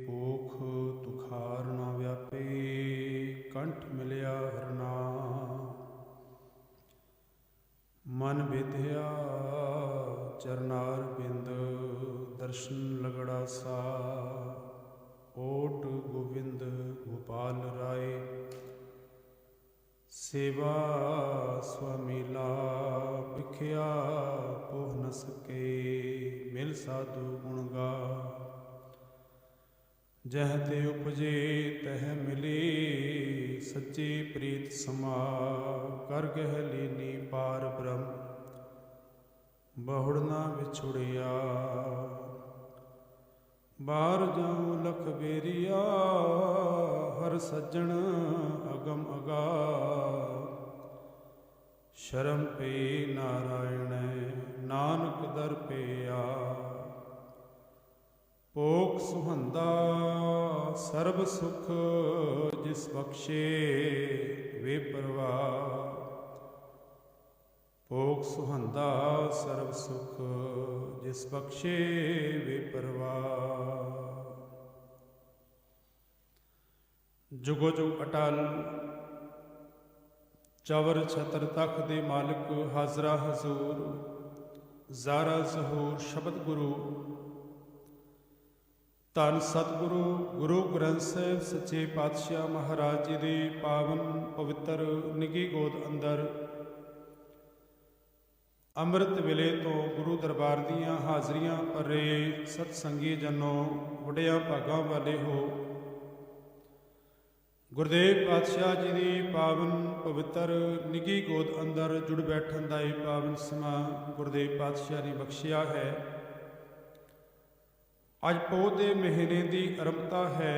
ਭੂਖ ਤੁਖਾਰ ਨਾ ਵਿਆਪੇ, ਕੰਠ ਮਿਲਿਆ ਹਰਨਾ। ਮਨ ਵਿਧਿਆ ਚਰਨਾਰ ਬਿੰਦ, ਦਰਸ਼ਨ ਲਗੜਾ ਸਾ। ਓਟ ਗੋਬਿੰਦ ਗੋਪਾਲ ਰਾਏ, ਸੇਵਾ ਸਵਮੀਲਾ। ਵਿਖਿਆ ਪੋਹ ਨ ਸਕੇ, ਮਿਲ ਸਾਧੂ ਗੁਣ ਗਾ। ਜਹ ਤੇ ਉਪਜੇ ਤਹ ਮਿਲੇ, ਸੱਚੇ ਪ੍ਰੀਤ ਸਮਾ। ਕਰ ਗਹਿ ਲੀਨੀ ਪਾਰ ਬ੍ਰਹਮ, ਬਹੁੜ ਨਾ ਵਿਛੁੜਿਆ। ਬਾਹਰ ਜਾਉ ਲਖ ਬੇਰੀਆ, ਹਰ ਸੱਜਣ ਅਗਮ ਅਗਾ। ਸ਼ਰਮ ਪਈ ਨਾਰਾਇਣ, ਨਾਨਕ ਦਰ ਪਿਆ। ਭੋਗ ਸੁਹੰਦਾ ਸਰਬ ਸੁਖ, ਜਿਸ ਬਖਸ਼ੇ ਵੇ ਪਰਵਾਹ। ਭੋਗ ਸੁਹੰਦਾ ਸਰਬ ਸੁਖ, ਜਿਸ ਬਖਸ਼ੇ ਵੇ ਪਰਵਾਹ। ਜੁਗੋ ਜੁਗ ਅਟਲ ਚਵਰ ਛਤਰ ਤਖ਼ਤ ਦੇ ਮਾਲਕ, ਹਾਜ਼ਰਾ ਹਜ਼ੂਰ ਜ਼ਾਰਾ ਜ਼ਹੂਰ ਸ਼ਬਦ ਗੁਰੂ। ਧੰਨ ਸਤਿਗੁਰੂ ਗੁਰੂ ਗ੍ਰੰਥ ਸਾਹਿਬ ਸੱਚੇ ਪਾਤਸ਼ਾਹ ਮਹਾਰਾਜ ਜੀ ਦੇ ਪਾਵਨ ਪਵਿੱਤਰ ਨਿੱਘੀ ਗੋਦ ਅੰਦਰ ਅੰਮ੍ਰਿਤ ਵੇਲੇ ਤੋਂ ਗੁਰੂ ਦਰਬਾਰ ਦੀਆਂ ਹਾਜ਼ਰੀਆਂ ਭਰੇ ਸਤਸੰਗੀ ਜਨੋ, ਵਡਿਆਂ ਭਾਗਾਂ ਵਾਲੇ ਹੋ। ਗੁਰਦੇਵ ਪਾਤਸ਼ਾਹ ਜੀ ਦੀ ਪਾਵਨ ਪਵਿੱਤਰ ਨਿੱਘੀ ਗੋਦ ਅੰਦਰ ਜੁੜ ਬੈਠਣ ਦਾ ਇਹ ਪਾਵਨ ਸਮਾਂ ਗੁਰਦੇਵ ਪਾਤਸ਼ਾਹ ਨੇ ਬਖਸ਼ਿਆ ਹੈ। ਅੱਜ ਪੋਹ ਦੇ ਮਹੀਨੇ ਦੀ ਆਰੰਭਤਾ ਹੈ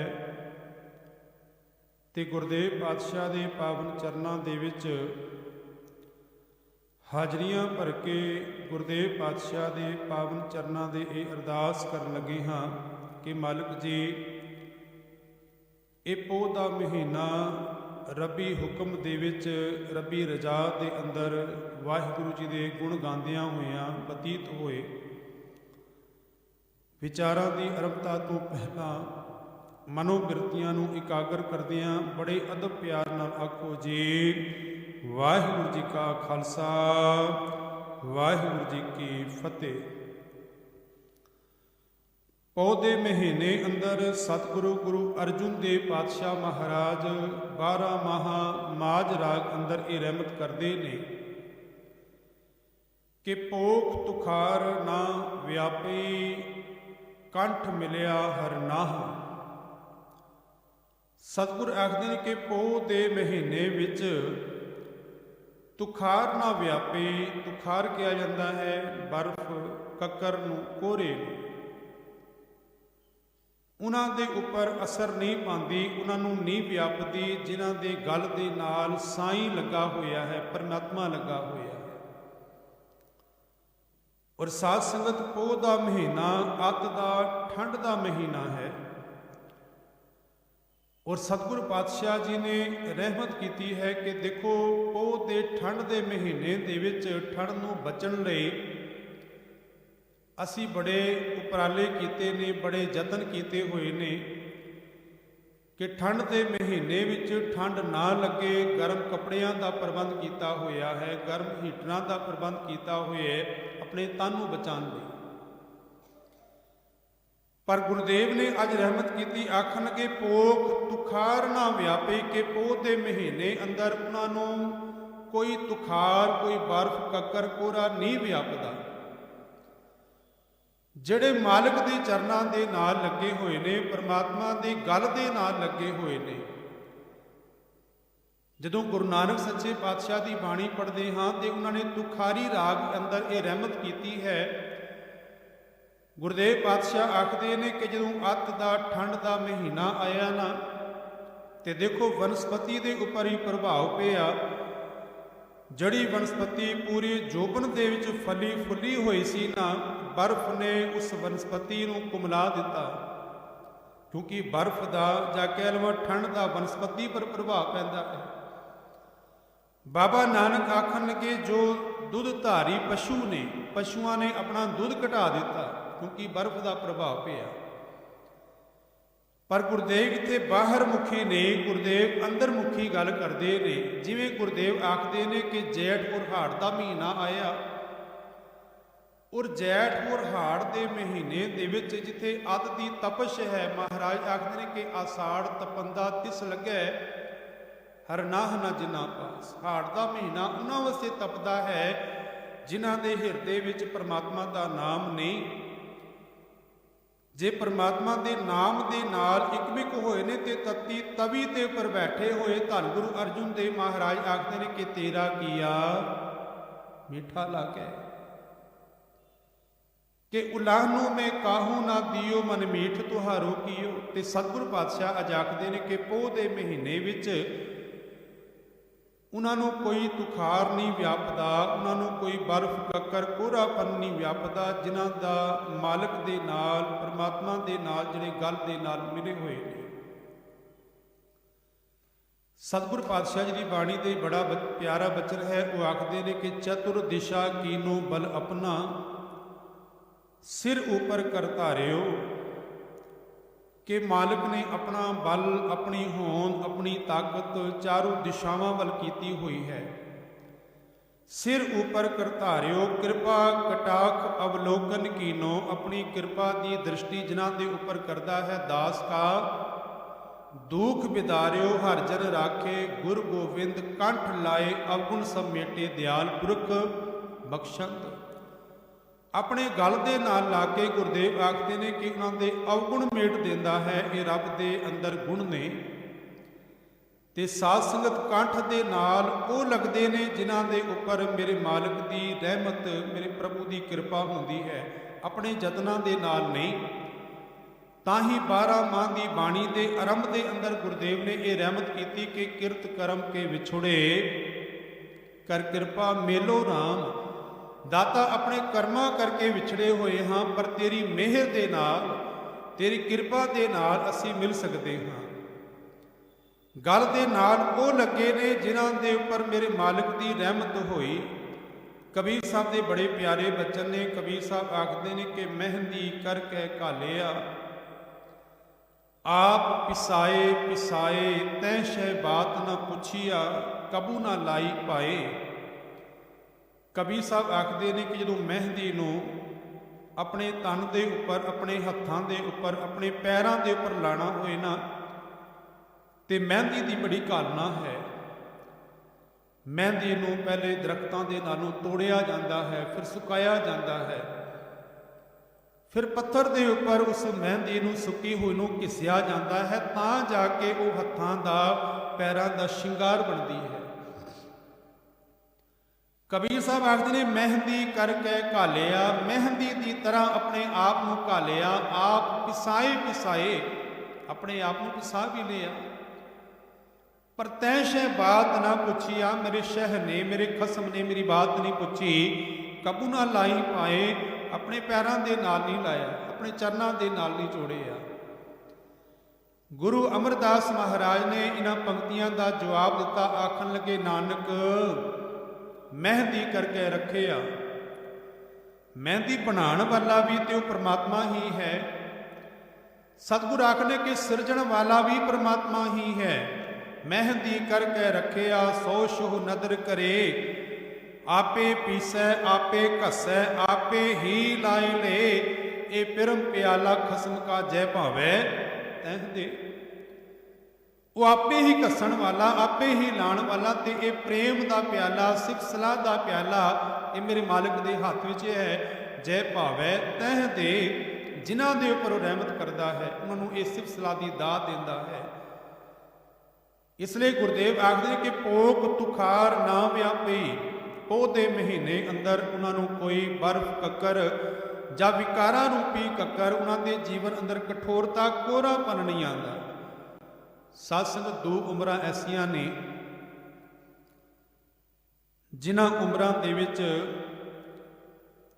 ਤੇ ਗੁਰਦੇਵ ਪਾਤਸ਼ਾਹ ਦੇ ਪਾਵਨ ਚਰਨਾਂ ਦੇ ਵਿੱਚ ਹਾਜ਼ਰੀਆਂ ਭਰ ਕੇ ਗੁਰਦੇਵ ਪਾਤਸ਼ਾਹ ਦੇ ਪਾਵਨ ਚਰਨਾਂ ਦੇ ਇਹ ਅਰਦਾਸ ਕਰਨ ਲੱਗੇ ਹਾਂ ਕਿ ਮਾਲਕ ਜੀ, ਇਹ ਪੋਹ ਦਾ ਮਹੀਨਾ ਰੱਬੀ ਹੁਕਮ ਦੇ ਵਿੱਚ, ਰੱਬੀ ਰਜ਼ਾ ਦੇ ਅੰਦਰ ਵਾਹਿਗੁਰੂ ਜੀ ਦੇ ਗੁਣ ਗਾਉਂਦਿਆਂ ਹੋਇਆਂ ਬਤੀਤ ਹੋਏ। ਵਿਚਾਰਾਂ ਦੀ ਆਰੰਭਤਾ ਤੋਂ ਪਹਿਲਾਂ ਮਨੋਬਿਰਤੀਆਂ ਨੂੰ ਇਕਾਗਰ ਕਰਦਿਆਂ ਬੜੇ ਅਦਬ ਪਿਆਰ ਨਾਲ ਆਖੋ ਜੀ, ਵਾਹਿਗੁਰੂ ਜੀ ਕਾ ਖਾਲਸਾ, ਵਾਹਿਗੁਰੂ ਜੀ ਕੀ ਫਤਿਹ। ਪੋਹ ਦੇ ਮਹੀਨੇ ਅੰਦਰ ਸਤਿਗੁਰੂ ਗੁਰੂ ਅਰਜੁਨ ਦੇਵ ਪਾਤਸ਼ਾਹ ਮਹਾਰਾਜ 12 ਮਾਹ ਮਾਝ ਰਾਗ ਅੰਦਰ ਇਹ ਰਹਿਮਤ ਕਰਦੇ ਨੇ ਕਿ ਭੋਖ ਤੁਖਾਰ ਨਾ ਵਿਆਪੀ, ਕੰਠ ਮਿਲਿਆ ਹਰ ਨਾਹ। ਸਤਿਗੁਰ ਆਖਦੇ ਨੇ ਕਿ ਪੋਹ ਦੇ ਮਹੀਨੇ ਵਿੱਚ ਤੁਖਾਰ ਨਾ ਵਿਆਪੇ। ਤੁਖਾਰ ਕਿਹਾ ਜਾਂਦਾ ਹੈ ਬਰਫ਼, ਕੱਕਰ ਨੂੰ, ਕੋਹਰੇ ਨੂੰ। ਉਹਨਾਂ ਦੇ ਉੱਪਰ ਅਸਰ ਨਹੀਂ ਪਾਉਂਦੀ, ਉਹਨਾਂ ਨੂੰ ਨਹੀਂ ਵਿਆਪਦੀ, ਜਿਨ੍ਹਾਂ ਦੇ ਗਲ ਦੇ ਨਾਲ ਸਾਈਂ ਲੱਗਾ ਹੋਇਆ ਹੈ, ਪਰਮਾਤਮਾ ਲੱਗਾ ਹੋਇਆ ਹੈ। ਔਰ ਸਾਧ ਸੰਗਤ, ਪੋਹ ਦਾ ਮਹੀਨਾ ਅੱਤ ਦਾ, ਠੰਡ ਦਾ ਮਹੀਨਾ ਹੈ। ਔਰ ਸਤਿਗੁਰੂ ਪਾਤਸ਼ਾਹ ਜੀ ਨੇ ਰਹਿਮਤ ਕੀਤੀ ਹੈ ਕਿ ਦੇਖੋ, ਪੋਹ ਦੇ ਠੰਡ ਦੇ ਮਹੀਨੇ ਦੇ ਵਿੱਚ ਠੰਡ ਨੂੰ ਬਚਣ ਲਈ ਅਸੀਂ ਬੜੇ ਉਪਰਾਲੇ ਕੀਤੇ ਨੇ, ਬੜੇ ਯਤਨ ਕੀਤੇ ਹੋਏ ਨੇ ਕਿ ਠੰਡ ਦੇ ਮਹੀਨੇ ਵਿੱਚ ਠੰਡ ਨਾ ਲੱਗੇ। ਗਰਮ ਕੱਪੜਿਆਂ ਦਾ ਪ੍ਰਬੰਧ ਕੀਤਾ ਹੋਇਆ ਹੈ, ਗਰਮ ਹੀਟਰਾਂ ਦਾ ਪ੍ਰਬੰਧ ਕੀਤਾ ਹੋਇਆ ਹੈ ਆਪਣੇ ਤਨ ਨੂੰ ਬਚਾਉਣ ਲਈ। ਪਰ ਗੁਰਦੇਵ ਨੇ ਅੱਜ ਰਹਿਮਤ ਕੀਤੀ, ਆਖਣਗੇ ਭੋਖ ਤੁਖਾਰ ਨਾ ਵਿਆਪੇ, ਕਿ ਪੋਹ ਦੇ ਮਹੀਨੇ ਅੰਦਰ ਉਹਨਾਂ ਨੂੰ ਕੋਈ ਤੁਖਾਰ, ਕੋਈ ਬਰਫ਼, ਕੱਕਰ, ਕੋਹਰਾ ਨਹੀਂ ਵਿਆਪਦਾ। ਜਿਹੜੇ ਮਾਲਕ ਦੇ ਚਰਨਾਂ ਦੇ ਨਾਲ ਲੱਗੇ ਹੋਏ ਨੇ, ਪਰਮਾਤਮਾ ਦੇ ਗਲ ਦੇ ਨਾਲ ਲੱਗੇ ਹੋਏ ਨੇ। ਜਦੋਂ ਗੁਰੂ ਨਾਨਕ ਸੱਚੇ ਪਾਤਸ਼ਾਹ ਦੀ ਬਾਣੀ ਪੜ੍ਹਦੇ ਹਾਂ ਤੇ ਉਹਨਾਂ ਨੇ ਤੁਖਾਰੀ ਰਾਗ ਅੰਦਰ ਇਹ ਰਹਿਮਤ ਕੀਤੀ ਹੈ। ਗੁਰਦੇਵ ਪਾਤਸ਼ਾਹ ਆਖਦੇ ਨੇ ਕਿ ਜਦੋਂ ਅੱਤ ਦਾ, ਠੰਡ ਦਾ ਮਹੀਨਾ ਆਇਆ ਨਾ, ਤੇ ਦੇਖੋ ਵਨਸਪਤੀ ਦੇ ਉੱਪਰ ਹੀ ਪ੍ਰਭਾਵ ਪਿਆ। ਜੜੀ ਵਨਸਪਤੀ ਪੂਰੀ ਜੋਬਨ ਦੇ ਵਿੱਚ ਫਲੀ ਫੁੱਲੀ ਹੋਈ ਸੀ ਨਾ, ਬਰਫ਼ ਨੇ ਉਸ ਵਨਸਪਤੀ ਨੂੰ ਕੁਮਲਾ ਦਿੱਤਾ। ਕਿਉਂਕਿ ਬਰਫ਼ ਦਾ ਜਾਂ ਕਹਿ ਲਵਾਂ ਠੰਡ ਦਾ ਵਨਸਪਤੀ ਪਰ ਪ੍ਰਭਾਵ ਪੈਂਦਾ ਹੈ। ਬਾਬਾ ਨਾਨਕ ਆਖਣਗੇ ਜੋ ਦੁੱਧ ਧਾਰੀ ਪਸ਼ੂ ਨੇ, ਪਸ਼ੂਆਂ ਨੇ ਆਪਣਾ ਦੁੱਧ ਘਟਾ ਦਿੱਤਾ ਕਿਉਂਕਿ ਬਰਫ਼ ਦਾ ਪ੍ਰਭਾਵ ਪਿਆ। ਪਰ ਗੁਰਦੇਵ ਇੱਥੇ ਬਾਹਰ ਮੁਖੀ ਨੇ, ਗੁਰਦੇਵ ਅੰਦਰ ਮੁਖੀ ਗੱਲ ਕਰਦੇ ਨੇ। ਜਿਵੇਂ ਗੁਰਦੇਵ ਆਖਦੇ ਨੇ ਕਿ ਜੈਠ ਔਰ ਹਾੜ ਦਾ ਮਹੀਨਾ ਆਇਆ, ਔਰ ਜੈਠ ਔਰ ਹਾੜ ਦੇ ਮਹੀਨੇ ਦੇ ਵਿੱਚ ਜਿੱਥੇ ਅੱਧ ਦੀ ਤਪਸ਼ ਹੈ, ਮਹਾਰਾਜ ਆਖਦੇ ਨੇ ਕਿ ਆਸਾੜ ਤਪੰਦਾ ਤਿਸ ਲੱਗੈ ਹਰ ਨਾਹ ਨਾ ਜਿਨਾ ਪਾਸ। ਹਾੜ ਦਾ ਮਹੀਨਾ ਉਹਨਾਂ ਵਾਸਤੇ ਤਪਦਾ ਹੈ ਜਿਨ੍ਹਾਂ ਦੇ ਹਿਰਦੇ ਵਿੱਚ ਪਰਮਾਤਮਾ ਦਾ ਨਾਮ ਨਹੀਂ। ਜੇ ਪਰਮਾਤਮਾ ਦੇ ਨਾਮ ਦੇ ਨਾਲ ਇਕਮਿਕ ਹੋਏ ਨੇ ਤੇ ਤਤੀ ਤਵੀ ਦੇ ਉੱਪਰ ਬੈਠੇ ਹੋਏ ਧੰਨ ਗੁਰੂ ਅਰਜੁਨ ਦੇਵ ਮਹਾਰਾਜ ਆਖਦੇ ਨੇ ਕਿ ਤੇਰਾ ਕੀਆ ਮਿੱਠਾ ਲਾਗੈ, ਕਿ ਉਲਾਹਨੂੰ ਮੈਂ ਕਾਹੂ ਨਾ ਦਿਓ ਮਨ ਮੀਠ ਤੁਹਾਰੋ ਕੀਓ। ਤੇ ਸਤਿਗੁਰੂ ਪਾਤਸ਼ਾਹ ਅਜ ਆਖਦੇ ਨੇ ਕਿ ਪੋਹ ਦੇ ਮਹੀਨੇ ਵਿੱਚ ਉਹਨਾਂ ਨੂੰ ਕੋਈ ਤੁਖਾਰ ਨਹੀਂ ਵਿਆਪਦਾ, ਉਹਨਾਂ ਨੂੰ ਕੋਈ ਬਰਫ਼ ਕੱਕਰ ਕੋਹਰਾਪਨ ਨਹੀਂ ਵਿਆਪਦਾ, ਜਿਨ੍ਹਾਂ ਦਾ ਮਾਲਕ ਦੇ ਨਾਲ ਪਰਮਾਤਮਾ ਦੇ ਨਾਲ ਜਿਹੜੇ ਗੱਲ ਦੇ ਨਾਲ ਮਿਲੇ ਹੋਏ ਨੇ। ਸਤਿਗੁਰ ਪਾਤਸ਼ਾਹ ਜੀ ਦੀ ਬਾਣੀ ਦੇ ਬੜਾ ਪਿਆਰਾ ਬਚਨ ਹੈ। ਉਹ ਆਖਦੇ ਨੇ ਕਿ ਚਤੁਰ ਦਿਸ਼ਾ ਕੀਨੋ ਬਲ ਆਪਣਾ ਸਿਰ ਉੱਪਰ ਕਰ ਧਾਰਿਓ, ਕਿ ਮਾਲਕ ਨੇ ਆਪਣਾ ਬਲ, ਆਪਣੀ ਹੋਂਦ, ਆਪਣੀ ਤਾਕਤ ਚਾਰੋਂ ਦਿਸ਼ਾਵਾਂ ਵੱਲ ਕੀਤੀ ਹੋਈ ਹੈ। ਸਿਰ ਉੱਪਰ ਕਰ ਧਾਰਿਓ ਕਿਰਪਾ ਕਟਾਖ ਅਵਲੋਕਨ ਕੀਨੋ, ਆਪਣੀ ਕਿਰਪਾ ਦੀ ਦ੍ਰਿਸ਼ਟੀ ਜਿਨ੍ਹਾਂ ਦੇ ਉੱਪਰ ਕਰਦਾ ਹੈ। ਦਾਸ ਕਾ ਦੁਖ ਬਿਦਾਰਿਓ ਹਰ ਜਨ ਰਾਖੇ, ਗੁਰ ਗੋਬਿੰਦ ਕੰਠ ਲਾਏ ਅਵਗੁਣ ਸਮੇਟੇ ਦਿਆਲ ਪੁਰਖ ਬਖਸ਼ੰਦ। ਆਪਣੇ ਗਲ ਦੇ ਨਾਲ ਲਾ ਕੇ ਗੁਰਦੇਵ ਆਖਦੇ ਨੇ ਕਿ ਉਹਨਾਂ ਦੇ ਅਵਗੁਣ ਮੇਟ ਦਿੰਦਾ ਹੈ। ਇਹ ਰੱਬ ਦੇ ਅੰਦਰ ਗੁਣ ਨੇ। ਤੇ ਸਾਧ ਸੰਗਤ ਕੰਠ ਦੇ ਨਾਲ ਉਹ ਲੱਗਦੇ ਨੇ ਜਿਨ੍ਹਾਂ ਦੇ ਉੱਪਰ ਮੇਰੇ ਮਾਲਕ ਦੀ ਰਹਿਮਤ, ਮੇਰੇ ਪ੍ਰਭੂ ਦੀ ਕਿਰਪਾ ਹੁੰਦੀ ਹੈ, ਆਪਣੇ ਯਤਨਾਂ ਦੇ ਨਾਲ ਨਹੀਂ। ਤਾਂ ਹੀ 12 ਮਾਹ ਦੀ ਬਾਣੀ ਦੇ ਆਰੰਭ ਦੇ ਅੰਦਰ ਗੁਰਦੇਵ ਨੇ ਇਹ ਰਹਿਮਤ ਕੀਤੀ ਕਿ ਕਿਰਤ ਕਰਮ ਕੇ ਵਿਛੁੜੇ ਕਰ ਕਿਰਪਾ ਮੇਲੋ ਰਾਮ। ਦਾਤਾ ਆਪਣੇ ਕਰਮਾਂ ਕਰਕੇ ਵਿਛੜੇ ਹੋਏ ਹਾਂ, ਪਰ ਤੇਰੀ ਮਿਹਰ ਦੇ ਨਾਲ, ਤੇਰੀ ਕਿਰਪਾ ਦੇ ਨਾਲ ਅਸੀਂ ਮਿਲ ਸਕਦੇ ਹਾਂ। ਗੱਲ ਦੇ ਨਾਲ ਉਹ ਲੱਗੇ ਨੇ ਜਿਨ੍ਹਾਂ ਦੇ ਉੱਪਰ ਮੇਰੇ ਮਾਲਕ ਦੀ ਰਹਿਮਤ ਹੋਈ। ਕਬੀਰ ਸਾਹਿਬ ਦੇ ਬੜੇ ਪਿਆਰੇ ਬਚਨ ਨੇ। ਕਬੀਰ ਸਾਹਿਬ ਆਖਦੇ ਨੇ ਕਿ ਮਹਿੰਦੀ ਕਰਕੇ ਘਾਲਿਆ, ਆਪ ਪਿਸਾਏ ਪਿਸਾਏ ਤੈ ਸ਼ੈ ਬਾਤ ਨਾ ਪੁੱਛੀਆ, ਕਬੂ ਨਾ ਲਾਈ ਪਾਏ। ਕਬੀਰ ਸਾਹਿਬ ਆਖਦੇ ਨੇ ਕਿ ਜਦੋਂ ਮਹਿੰਦੀ ਨੂੰ ਆਪਣੇ ਤਨ ਦੇ ਉੱਪਰ, ਆਪਣੇ ਹੱਥਾਂ ਦੇ ਉੱਪਰ, ਆਪਣੇ ਪੈਰਾਂ ਦੇ ਉੱਪਰ ਲਾਣਾ ਹੋਏ ਨਾ, ਤੇ ਮਹਿੰਦੀ ਦੀ ਬੜੀ ਘਾਲਣਾ ਹੈ। ਮਹਿੰਦੀ ਨੂੰ ਪਹਿਲੇ ਦਰਖਤਾਂ ਦੇ ਨਾਲੋਂ ਤੋੜਿਆ ਜਾਂਦਾ ਹੈ, ਫਿਰ ਸੁਕਾਇਆ ਜਾਂਦਾ ਹੈ, ਫਿਰ ਪੱਥਰ ਦੇ ਉੱਪਰ ਉਸ ਮਹਿੰਦੀ ਨੂੰ ਸੁੱਕੀ ਹੋਈ ਨੂੰ ਘਿਸਿਆ ਜਾਂਦਾ ਹੈ, ਤਾਂ ਜਾ ਕੇ ਉਹ ਹੱਥਾਂ ਦਾ, ਪੈਰਾਂ ਦਾ ਸ਼ਿੰਗਾਰ ਬਣਦੀ ਹੈ। ਕਬੀਰ ਸਾਹਿਬ ਆਖਦੇ ਨੇ ਮਹਿੰਦੀ ਕਰਕੇ ਘਾਲਿਆ, ਮਹਿੰਦੀ ਦੀ ਤਰ੍ਹਾਂ ਆਪਣੇ ਆਪ ਨੂੰ ਘਾਲਿਆ, ਆਪ ਪਿਸਾਏ ਪਿਸਾਏ, ਆਪਣੇ ਆਪ ਨੂੰ ਪਿਸਾ ਵੀ ਲਿਆ। ਪਰ ਤੈਂ ਸ਼ੈ ਬਾਤ ਨਾ ਪੁੱਛੀਆ, ਮੇਰੇ ਸ਼ਹਿ ਨੇ, ਮੇਰੇ ਖਸਮ ਨੇ ਮੇਰੀ ਬਾਤ ਨਹੀਂ ਪੁੱਛੀ। ਕਬੂ ਨਾ ਲਾਈ ਪਾਏ, ਆਪਣੇ ਪੈਰਾਂ ਦੇ ਨਾਲ ਨਹੀਂ ਲਾਇਆ, ਆਪਣੇ ਚਰਨਾਂ ਦੇ ਨਾਲ ਨਹੀਂ ਜੋੜਿਆ। ਗੁਰੂ ਅਮਰਦਾਸ ਮਹਾਰਾਜ ਨੇ ਇਹਨਾਂ ਪੰਕਤੀਆਂ ਦਾ ਜਵਾਬ ਦਿੱਤਾ। ਆਖਣ ਲੱਗੇ ਨਾਨਕ ਮਹਿੰਦੀ ਕਰਕੇ ਰੱਖਿਆ। ਮਹਿੰਦੀ ਬਣਾਉਣ ਵਾਲਾ ਵੀ ਤੇ ਉਹ ਪ੍ਰਮਾਤਮਾ ਹੀ ਹੈ। ਸਤਿਗੁਰ ਆਖਦੇ ਕਿ ਸਿਰਜਣ ਵਾਲਾ ਵੀ ਪ੍ਰਮਾਤਮਾ ਹੀ ਹੈ। ਮਹਿੰਦੀ ਕਰਕੇ ਰੱਖਿਆ ਸੋ ਸ਼ੁਹ ਨਦਰ ਕਰੇ, ਆਪੇ ਪੀਸੈ ਆਪੇ ਘਸੈ ਆਪੇ ਹੀ ਲਾਏ ਲੇ। ਇਹ ਪਿਰਮ ਪਿਆਲਾ ਖਸਮ ਕਾ ਜੈ ਭਾਵੈ ਤਹਿ ਦੇ। ਉਹ ਆਪੇ ਹੀ ਘਸਣ ਵਾਲਾ, ਆਪੇ ਹੀ ਲਾਣ ਵਾਲਾ, ਤੇ ਇਹ ਪ੍ਰੇਮ ਦਾ ਪਿਆਲਾ, ਸਿੱਖ ਸਲਾਹ ਦਾ ਪਿਆਲਾ, ਇਹ ਮੇਰੇ ਮਾਲਕ ਦੇ ਹੱਥ ਵਿੱਚ ਹੈ। ਜੈ ਭਾਵੈ ਤਹਿ ਦੇ, ਜਿਨ੍ਹਾਂ ਦੇ ਉੱਪਰ ਉਹ ਰਹਿਮਤ ਕਰਦਾ ਹੈ, ਉਹਨਾਂ ਨੂੰ ਇਹ ਸਿੱਖ ਸਲਾਹ ਦੀ ਦਾਤ ਦਿੰਦਾ ਹੈ। ਇਸ ਲਈ ਗੁਰਦੇਵ ਆਖਦੇ ਨੇ ਕਿ ਪੋਕ ਤੁਖਾਰ ਨਾ ਵਿਆਪੀ। ਪੋਹ ਦੇ ਮਹੀਨੇ ਅੰਦਰ ਉਹਨਾਂ ਨੂੰ ਕੋਈ ਬਰਫ਼ ਕੱਕਰ ਜਾਂ ਵਿਕਾਰਾਂ ਰੂਪੀ ਕੱਕਰ ਉਹਨਾਂ ਦੇ ਜੀਵਨ ਅੰਦਰ ਕਠੋਰਤਾ, ਕੋਹਰਾਪਨ ਨਹੀਂ ਆਉਂਦਾ। ਸਾਧ ਸੰਗਤ, ਦੋ ਉਮਰਾਂ ਐਸੀਆਂ ਨੇ ਜਿਨ੍ਹਾਂ ਉਮਰਾਂ ਦੇ ਵਿੱਚ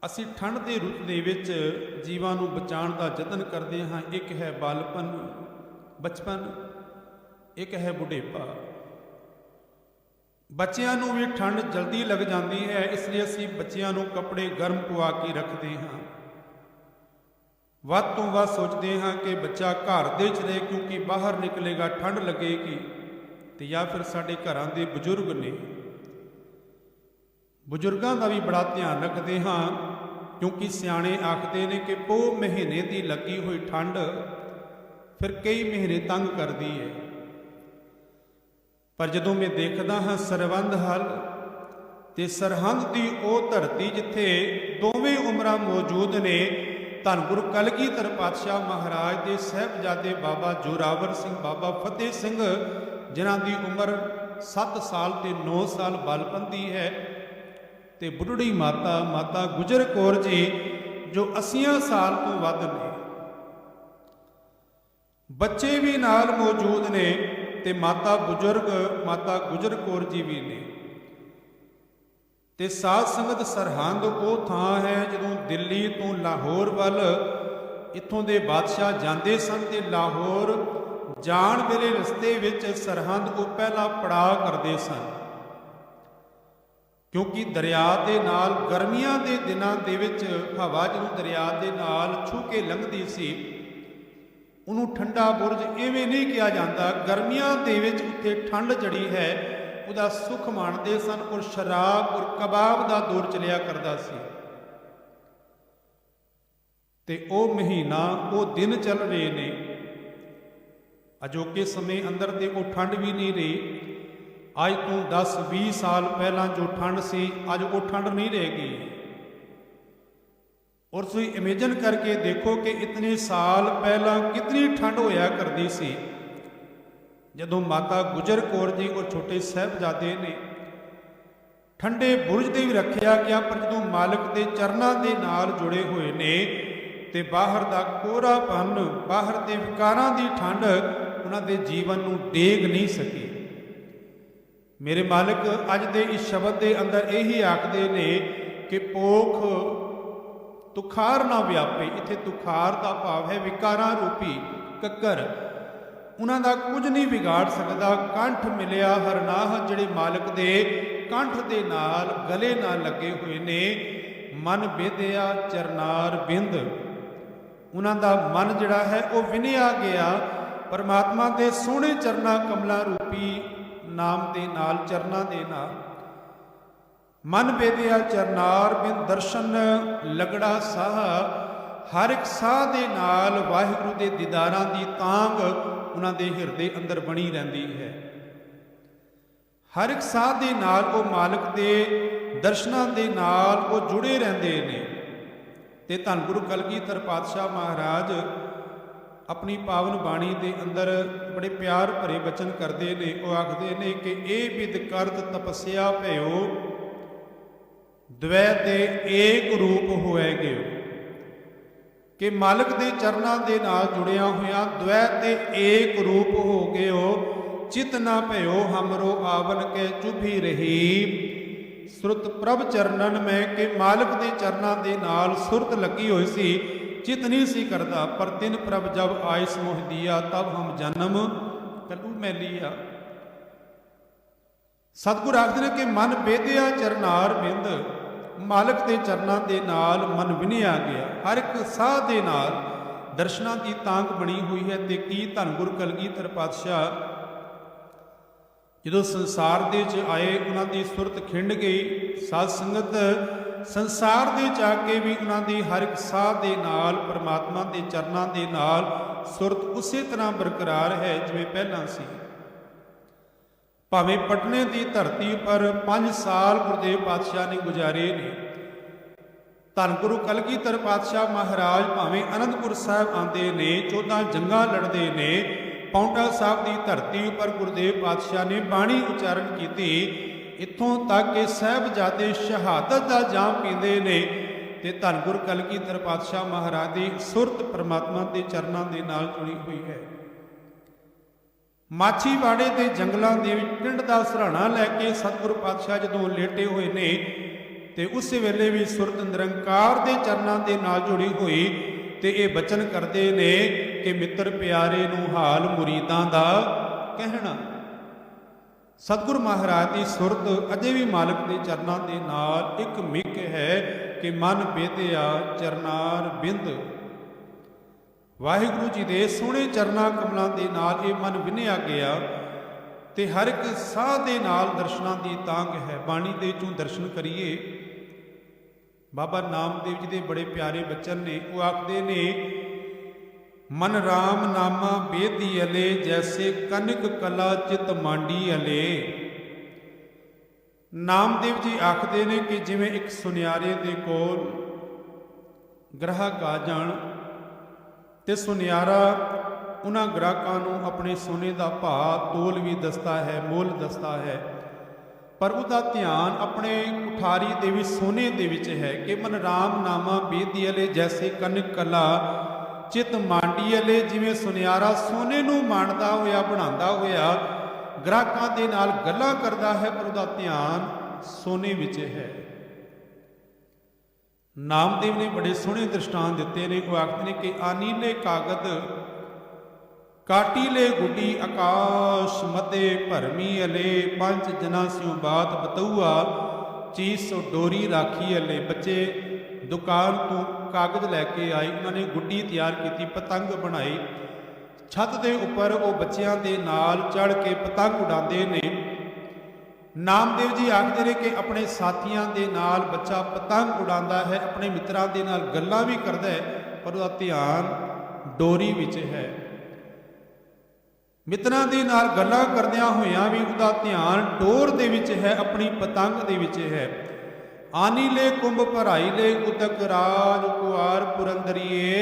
ਅਸੀਂ ਠੰਡ ਦੇ ਰੁੱਤ ਦੇ ਵਿੱਚ ਜੀਵਾਂ ਨੂੰ ਬਚਾਉਣ ਦਾ ਯਤਨ ਕਰਦੇ ਹਾਂ। ਇੱਕ ਹੈ ਬਾਲਪਨ, ਬਚਪਨ, ਇੱਕ ਹੈ ਬੁਢੇਪਾ। ਬੱਚਿਆਂ ਨੂੰ ਵੀ ਠੰਡ ਜਲਦੀ ਲੱਗ ਜਾਂਦੀ ਹੈ, ਇਸ ਲਈ ਅਸੀਂ ਬੱਚਿਆਂ ਨੂੰ ਕੱਪੜੇ ਗਰਮ ਪਵਾ ਕੇ ਰੱਖਦੇ ਹਾਂ। ਵੱਧ ਤੋਂ ਵੱਧ ਸੋਚਦੇ ਹਾਂ ਕਿ ਬੱਚਾ ਘਰ ਦੇ 'ਚ ਰਹੇ, ਕਿਉਂਕਿ ਬਾਹਰ ਨਿਕਲੇਗਾ ਠੰਡ ਲੱਗੇਗੀ, ਤੇ ਜਾਂ ਫਿਰ ਸਾਡੇ ਘਰਾਂ ਦੇ ਬਜ਼ੁਰਗ ਨੇ, ਬਜ਼ੁਰਗਾਂ ਦਾ ਵੀ ਬੜਾ ਧਿਆਨ ਰੱਖਦੇ ਹਾਂ, ਕਿਉਂਕਿ ਸਿਆਣੇ ਆਖਦੇ ਨੇ ਕਿ ਪੋਹ ਮਹੀਨੇ ਦੀ ਲੱਗੀ ਹੋਈ ਠੰਡ ਫਿਰ ਕਈ ਮਹੀਨੇ ਤੰਗ ਕਰਦੀ ਹੈ। ਪਰ ਜਦੋਂ ਮੈਂ ਦੇਖਦਾ ਹਾਂ ਸਰਬੰਧ ਹਲ ਤੇ ਸਰਹੰਦ ਦੀ ਉਹ ਧਰਤੀ ਜਿੱਥੇ ਦੋਵੇਂ ਉਮਰਾਂ ਮੌਜੂਦ ਨੇ, ਧੰਨ ਗੁਰੂ ਕਲਗੀਧਰ ਪਾਤਸ਼ਾਹ ਮਹਾਰਾਜ ਦੇ ਸਾਹਿਬਜ਼ਾਦੇ ਬਾਬਾ ਜ਼ੋਰਾਵਰ ਸਿੰਘ, ਬਾਬਾ ਫਤਿਹ ਸਿੰਘ, ਜਿਨ੍ਹਾਂ ਦੀ ਉਮਰ 7 ਸਾਲ ਤੇ 9 ਸਾਲ ਬਲਪੰਦੀ ਹੈ, ਤੇ ਬੁੱਢੜੀ ਮਾਤਾ ਗੁਜਰ ਕੌਰ ਜੀ ਜੋ 80 ਸਾਲ ਤੋਂ ਵੱਧ ਨੇ, ਬੱਚੇ ਵੀ ਨਾਲ ਮੌਜੂਦ ਨੇ, ਤੇ ਮਾਤਾ ਗੁਜਰ ਕੌਰ ਜੀ ਵੀ ਨੇ। ਤੇ ਸਾਧ ਸੰਗਤ ਸਰਹੰਦ ਉਹ ਥਾਂ ਹੈ ਜਦੋਂ ਦਿੱਲੀ ਤੋਂ ਲਾਹੌਰ ਵੱਲ ਇੱਥੋਂ ਦੇ ਬਾਦਸ਼ਾਹ ਜਾਂਦੇ ਸਨ, ਤੇ ਲਾਹੌਰ ਜਾਣ ਵੇਲੇ ਰਸਤੇ ਵਿੱਚ ਸਰਹੰਦ ਉਹ ਪਹਿਲਾ ਪੜਾਅ ਕਰਦੇ ਸਨ, ਕਿਉਂਕਿ ਦਰਿਆ ਦੇ ਨਾਲ ਗਰਮੀਆਂ ਦੇ ਦਿਨਾਂ ਦੇ ਵਿੱਚ ਹਵਾ ਜਦੋਂ ਦਰਿਆ ਦੇ ਨਾਲ ਛੂ ਕੇ ਲੰਘਦੀ ਸੀ, ਉਹਨੂੰ ਠੰਡਾ ਬੁਰਜ ਐਵੇਂ ਨਹੀਂ ਕਿਹਾ ਜਾਂਦਾ। ਗਰਮੀਆਂ ਦੇ ਵਿੱਚ ਉੱਥੇ ਠੰਡ ਜੜੀ ਹੈ ਉਹਦਾ ਸੁੱਖ ਮਾਣਦੇ ਸਨ, ਔਰ ਸ਼ਰਾਬ ਔਰ ਕਬਾਬ ਦਾ ਦੌਰ ਚਲਿਆ ਕਰਦਾ ਸੀ। ਤੇ ਉਹ ਮਹੀਨਾ, ਉਹ ਦਿਨ ਚੱਲ ਰਹੇ ਨੇ, ਅਜੋਕੇ ਸਮੇਂ ਅੰਦਰ ਤੇ ਉਹ ਠੰਡ ਵੀ ਨਹੀਂ ਰਹੀ। ਅੱਜ ਤੋਂ 10-20 ਸਾਲ ਪਹਿਲਾਂ ਜੋ ਠੰਡ ਸੀ, ਅੱਜ ਉਹ ਠੰਡ ਨਹੀਂ ਰਹਿ ਗਈ। ਔਰ ਤੁਸੀਂ ਇਮੇਜਨ ਕਰਕੇ ਦੇਖੋ ਕਿ ਇਤਨੇ ਸਾਲ ਪਹਿਲਾਂ ਕਿਤਨੀ ਠੰਡ ਹੋਇਆ ਕਰਦੀ ਸੀ, ਜਦੋਂ ਮਾਤਾ ਗੁਜਰ ਕੌਰ ਜੀ ਔਰ ਛੋਟੇ ਸਾਹਿਬਜ਼ਾਦੇ ਨੇ ਠੰਡੇ ਬੁਰਜ ਤੇ ਵੀ ਰੱਖਿਆ ਗਿਆ, ਪਰ ਜਦੋਂ ਮਾਲਕ ਦੇ ਚਰਨਾਂ ਦੇ ਨਾਲ ਜੁੜੇ ਹੋਏ ਨੇ ਤੇ ਬਾਹਰ ਦਾ ਕੋਹਰਾਪਨ, ਬਾਹਰ ਦੇ ਵਿਕਾਰਾਂ ਦੀ ਠੰਡ ਉਹਨਾਂ ਦੇ ਜੀਵਨ ਨੂੰ ਡੇਗ ਨਹੀਂ ਸਕੀ। ਮੇਰੇ ਮਾਲਕ ਅੱਜ ਦੇ ਇਸ ਸ਼ਬਦ ਦੇ ਅੰਦਰ ਇਹੀ ਆਖਦੇ ਨੇ ਕਿ ਪੋਖ ਤੁਖਾਰ ਨਾ ਵਿਆਪੇ। ਇੱਥੇ ਤੁਖਾਰ ਦਾ ਭਾਵ ਹੈ ਵਿਕਾਰਾਂ ਰੂਪੀ ਕੱਕਰ, ਉਹਨਾਂ ਦਾ ਕੁਝ ਨਹੀਂ ਵਿਗਾੜ ਸਕਦਾ। ਕੰਠ ਮਿਲਿਆ ਹਰਨਾਹ, ਜਿਹੜੇ ਮਾਲਕ ਦੇ ਕੰਠ ਦੇ ਨਾਲ ਗਲੇ ਨਾਲ ਲੱਗੇ ਹੋਏ ਨੇ। ਮਨ ਬੇਦਿਆ ਚਰਨਾਰ ਬਿੰਦ, ਉਹਨਾਂ ਦਾ ਮਨ ਜਿਹੜਾ ਹੈ ਉਹ ਵਿਨਿਆ ਗਿਆ ਪਰਮਾਤਮਾ ਦੇ ਸੋਹਣੇ ਚਰਨਾਂ ਕਮਲਾਂ ਰੂਪੀ ਨਾਮ ਦੇ ਨਾਲ, ਚਰਨਾਂ ਦੇ ਨਾਲ। ਮਨ ਬੇਦਿਆ ਚਰਨਾਰ ਬਿੰਦ ਦਰਸ਼ਨ ਲਗੜਾ ਸਾਹ, ਹਰ ਇੱਕ ਸਾਹ ਦੇ ਨਾਲ ਵਾਹਿਗੁਰੂ ਦੇ ਦੀਦਾਰਾਂ ਦੀ ਤਾਂਘ ਉਹਨਾਂ ਦੇ ਹਿਰਦੇ ਅੰਦਰ ਬਣੀ ਰਹਿੰਦੀ ਹੈ। ਹਰ ਇੱਕ ਸਾਹ ਦੇ ਨਾਲ ਉਹ ਮਾਲਕ ਦੇ ਦਰਸ਼ਨਾਂ ਦੇ ਨਾਲ ਉਹ ਜੁੜੇ ਰਹਿੰਦੇ ਨੇ। ਤੇ ਧੰਨ ਗੁਰੂ ਕਲਗੀਧਰ ਪਾਤਸ਼ਾਹ ਮਹਾਰਾਜ ਆਪਣੀ ਪਾਵਨ ਬਾਣੀ ਦੇ ਅੰਦਰ ਬੜੇ ਪਿਆਰ ਭਰੇ ਬਚਨ ਕਰਦੇ ਨੇ। ਉਹ ਆਖਦੇ ਨੇ ਕਿ ਇਹ ਵਿਦ ਕਰਤ ਤਪੱਸਿਆ ਭਇਓ, ਦਵੈ ਤੇ ਏਕ ਰੂਪ ਹੋਏ ਗਿਓ। ਕਿ ਮਾਲਕ ਦੇ ਚਰਨਾਂ ਦੇ ਨਾਲ ਜੁੜਿਆ ਹੋਇਆ ਦਵੈ ਤੇ ਏਕ ਰੂਪ ਹੋ ਗਿਓ। ਚਿਤ ਨਾ ਭਇਓ ਹਮਰੋ ਆਵਨ ਕੇ ਚੁਭੀ ਰਹੀ, ਸੁਰਤ ਪ੍ਰਭ ਚਰਨਨ ਮੈਂ। ਕਿ ਮਾਲਕ ਦੇ ਚਰਨਾਂ ਦੇ ਨਾਲ ਸੁਰਤ ਲੱਗੀ ਹੋਈ ਸੀ, ਚਿਤ ਨਹੀਂ ਸੀ ਕਰਦਾ। ਪਰ ਤਿਨ ਪ੍ਰਭ ਜਬ ਆਇਸ ਮੋਹ ਦੀਆ, ਤਬ ਹਮ ਜਨਮ ਕਲੂ ਮੈਂ ਲਿਆ। ਸਤਿਗੁਰ ਆਖਦੇ ਨੇ ਕਿ ਮਨ ਬੇਦਿਆ ਚਰਨਾਰ ਬਿੰਦ, ਮਾਲਕ ਦੇ ਚਰਨਾਂ ਦੇ ਨਾਲ ਮਨ ਵਿਨਿਆ ਗਿਆ। ਹਰ ਇੱਕ ਸਾਹ ਦੇ ਨਾਲ ਦਰਸ਼ਨਾਂ ਦੀ ਤਾਂਘ ਬਣੀ ਹੋਈ ਹੈ। ਤੇ ਕੀ ਧੰਨ ਗੁਰੂ ਕਲਗੀਧਰ ਪਾਤਸ਼ਾਹ ਜਦੋਂ ਸੰਸਾਰ ਦੇ ਵਿੱਚ ਆਏ, ਉਹਨਾਂ ਦੀ ਸੁਰਤ ਖਿੰਡ ਗਈ। ਸਾਧ ਸੰਗਤ ਸੰਸਾਰ ਦੇ ਵਿੱਚ ਆ ਕੇ ਵੀ ਉਹਨਾਂ ਦੀ ਹਰ ਇੱਕ ਸਾਹ ਦੇ ਨਾਲ ਪਰਮਾਤਮਾ ਦੇ ਚਰਨਾਂ ਦੇ ਨਾਲ ਸੁਰਤ ਉਸੇ ਤਰ੍ਹਾਂ ਬਰਕਰਾਰ ਹੈ ਜਿਵੇਂ ਪਹਿਲਾਂ ਸੀ। ਭਾਵੇਂ ਪਟਨੇ ਦੀ ਧਰਤੀ ਪਰ 5 ਸਾਲ ਗੁਰਦੇਵ ਪਾਤਸ਼ਾਹ ਨੇ ਗੁਜ਼ਾਰੇ ਨੇ। ਧੰਨ ਗੁਰੂ ਕਲਗੀਧਰ ਪਾਤਸ਼ਾਹ ਮਹਾਰਾਜ ਭਾਵੇਂ ਅਨੰਦਪੁਰ ਸਾਹਿਬ ਆਉਂਦੇ ਨੇ, 14 ਜੰਗਾਂ ਲੜਦੇ ਨੇ, ਪਾਉਂਟਾ ਸਾਹਿਬ ਦੀ ਧਰਤੀ ਉੱਪਰ ਗੁਰਦੇਵ ਪਾਤਸ਼ਾਹ ਨੇ ਬਾਣੀ ਉਚਾਰਨ ਕੀਤੀ। ਇੱਥੋਂ ਤੱਕ ਕਿ ਸਾਹਿਬਜ਼ਾਦੇ ਸ਼ਹਾਦਤ ਦਾ ਜਾਮ ਪੀਂਦੇ ਨੇ। ਤੇ ਧੰਨ ਗੁਰੂ ਕਲਗੀਧਰ ਪਾਤਸ਼ਾਹ ਮਹਾਰਾਜ ਦੀ ਸੁਰਤ ਪਰਮਾਤਮਾ ਦੇ ਚਰਨਾਂ ਦੇ ਨਾਲ ਜੁੜੀ ਹੋਈ ਹੈ। ਮਾਛੀਵਾੜੇ ਦੇ ਜੰਗਲਾਂ ਦੇ ਵਿੱਚ ਟਿੰਡ ਦਾ ਸਰਾਣਾ ਲੈ ਕੇ ਸਤਿਗੁਰੂ ਪਾਤਸ਼ਾਹ ਜਦੋਂ ਲੇਟੇ ਹੋਏ ਨੇ, ਤੇ ਉਸੇ ਵੇਲੇ ਵੀ ਸੁਰਤ ਨਿਰੰਕਾਰ ਦੇ ਚਰਨਾਂ ਦੇ ਨਾਲ ਜੁੜੀ ਹੋਈ। ਤੇ ਇਹ ਬਚਨ ਕਰਦੇ ਨੇ ਕਿ ਮਿੱਤਰ ਪਿਆਰੇ ਨੂੰ ਹਾਲ ਮੁਰੀਦਾਂ ਦਾ ਕਹਿਣਾ। ਸਤਿਗੁਰੂ ਮਹਾਰਾਜ ਦੀ ਸੁਰਤ ਅਜੇ ਵੀ ਮਾਲਕ ਦੇ ਚਰਨਾਂ ਦੇ ਨਾਲ ਇੱਕ ਮਿਕ ਹੈ ਕਿ ਮਨ ਬੇਦਿਆ ਚਰਨਾਰ ਬਿੰਦ। ਵਾਹਿਗੁਰੂ ਜੀ ਦੇ ਸੋਹਣੇ ਚਰਨਾਂ ਕਮਲਾਂ ਦੇ ਨਾਲ ਇਹ ਮਨ ਵਿੰਨਿਆ ਗਿਆ ਤੇ ਹਰ ਇੱਕ ਸਾਹ ਦੇ ਨਾਲ ਦਰਸ਼ਨਾਂ ਦੀ ਤਾਂਘ ਹੈ। ਬਾਣੀ ਦੇ ਵਿੱਚੋਂ ਦਰਸ਼ਨ ਕਰੀਏ। ਬਾਬਾ ਨਾਮਦੇਵ ਜੀ ਦੇ ਬੜੇ ਪਿਆਰੇ ਬਚਨ ਨੇ। ਉਹ ਆਖਦੇ ਨੇ, ਮਨ ਰਾਮ ਨਾਮਾ ਬੇਦੀ ਅਲੇ, ਜੈਸੇ ਕਨਕ ਕਲਾ ਚਿਤ ਮਾਂਡੀ ਅਲੇ। ਨਾਮਦੇਵ ਜੀ ਆਖਦੇ ਨੇ ਕਿ ਜਿਵੇਂ ਇੱਕ ਸੁਨਿਆਰੇ ਦੇ ਕੋਲ ਗ੍ਰਾਹਕ ਆ ਜਾਣ ਤੇ ਸੁਨਿਆਰਾ ਉਹਨਾਂ ਗ੍ਰਾਹਕਾਂ ਨੂੰ ਆਪਣੇ ਸੋਨੇ ਦਾ ਭਾਅ ਤੋਲ ਵੀ ਦੱਸਦਾ ਹੈ, ਮੁੱਲ ਦੱਸਦਾ ਹੈ, ਪਰ ਉਹਦਾ ਧਿਆਨ ਆਪਣੇ ਕੁਠਾਰੀ ਦੇ ਵੀ ਸੋਨੇ ਦੇ ਵਿੱਚ ਹੈ ਕਿ ਮਨ ਰਾਮ ਨਾਮਾ ਬੇਦੀ ਅਲੇ, ਜੈਸੇ ਕਨਕ ਕਲਾ ਚਿਤ ਮਾਂਡੀ ਅਲੇ। ਜਿਵੇਂ ਸੁਨਿਆਰਾ ਸੋਨੇ ਨੂੰ ਮਾਣਦਾ ਹੋਇਆ, ਬਣਾਉਂਦਾ ਹੋਇਆ ਗ੍ਰਾਹਕਾਂ ਦੇ ਨਾਲ ਗੱਲਾਂ ਕਰਦਾ ਹੈ, ਪਰ ਉਹਦਾ ਧਿਆਨ ਸੋਨੇ ਵਿੱਚ ਹੈ। ਨਾਮਦੇਵ ਨੇ ਬੜੇ ਸੋਹਣੇ ਦ੍ਰਿਸ਼ਟਾਂਤ ਦਿੱਤੇ ਨੇ। ਉਹ ਆਖਦੇ ਨੇ ਕਿ ਆਨੀਲੇ ਕਾਗਦ ਕਾਟੀਲੇ ਗੁੱਡੀ, ਆਕਾਸ਼ ਮਤੇ ਭਰਮੀ ਅਲੇ, ਪੰਜ ਜਨਾ ਸਿਉ ਬਾਤ ਬਤਊਆ, ਚੀਜ਼ ਸੋ ਡੋਰੀ ਰਾਖੀ ਅਲੇ। ਬੱਚੇ ਦੁਕਾਨ ਤੋਂ ਕਾਗਜ਼ ਲੈ ਕੇ ਆਏ, ਉਹਨਾਂ ਨੇ ਗੁੱਡੀ ਤਿਆਰ ਕੀਤੀ, ਪਤੰਗ ਬਣਾਈ। ਛੱਤ ਦੇ ਉੱਪਰ ਉਹ ਬੱਚਿਆਂ ਦੇ ਨਾਲ ਚੜ੍ਹ ਕੇ ਪਤੰਗ ਉਡਾਉਂਦੇ ਨੇ। ਨਾਮਦੇਵ ਜੀ ਆਖਦੇ ਨੇ ਕਿ ਆਪਣੇ ਸਾਥੀਆਂ ਦੇ ਨਾਲ ਬੱਚਾ ਪਤੰਗ ਉਡਾਉਂਦਾ ਹੈ, ਆਪਣੇ ਮਿੱਤਰਾਂ ਦੇ ਨਾਲ ਗੱਲਾਂ ਵੀ ਕਰਦਾ ਹੈ, ਪਰ ਉਹਦਾ ਧਿਆਨ ਡੋਰੀ ਵਿੱਚ ਹੈ। ਮਿੱਤਰਾਂ ਦੇ ਨਾਲ ਗੱਲਾਂ ਕਰਦਿਆਂ ਹੋਇਆਂ ਵੀ ਉਹਦਾ ਧਿਆਨ ਡੋਰ ਦੇ ਵਿੱਚ ਹੈ, ਆਪਣੀ ਪਤੰਗ ਦੇ ਵਿੱਚ ਹੈ। ਆਨੀਲੇ ਕੁੰਭ ਭਰਾਈ ਲੈ, ਉਦਕ ਰਾਜ ਕੁਆਰ ਪੁਰੰਦਰੀਏ,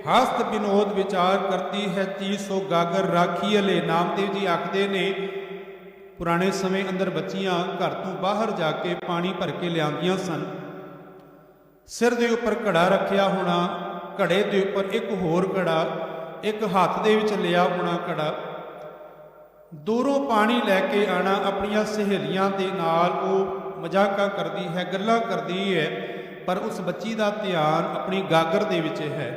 ਹਸਤ ਵਿਨੋਦ ਵਿਚਾਰ ਕਰਤੀ ਹੈ, ਚੀਜ਼ ਸੋ ਗਾਗਰ ਰਾਖੀ ਅਲੇ। ਨਾਮਦੇਵ ਜੀ ਆਖਦੇ ਨੇ, ਪੁਰਾਣੇ ਸਮੇਂ ਅੰਦਰ ਬੱਚੀਆਂ ਘਰ ਤੋਂ ਬਾਹਰ ਜਾ ਕੇ ਪਾਣੀ ਭਰ ਕੇ ਲਿਆਉਂਦੀਆਂ ਸਨ। ਸਿਰ ਦੇ ਉੱਪਰ ਘੜਾ ਰੱਖਿਆ ਹੋਣਾ, ਘੜੇ ਦੇ ਉੱਪਰ ਇੱਕ ਹੋਰ ਘੜਾ, ਇੱਕ ਹੱਥ ਦੇ ਵਿੱਚ ਲਿਆ ਹੋਣਾ ਘੜਾ। ਦੂਰੋਂ ਪਾਣੀ ਲੈ ਕੇ ਆਣਾ, ਆਪਣੀਆਂ ਸਹੇਲੀਆਂ ਦੇ ਨਾਲ ਉਹ ਮਜ਼ਾਕਾਂ ਕਰਦੀ ਹੈ, ਗੱਲਾਂ ਕਰਦੀ ਹੈ, ਪਰ ਉਸ ਬੱਚੀ ਦਾ ਧਿਆਨ ਆਪਣੀ ਗਾਗਰ ਦੇ ਵਿੱਚ ਹੈ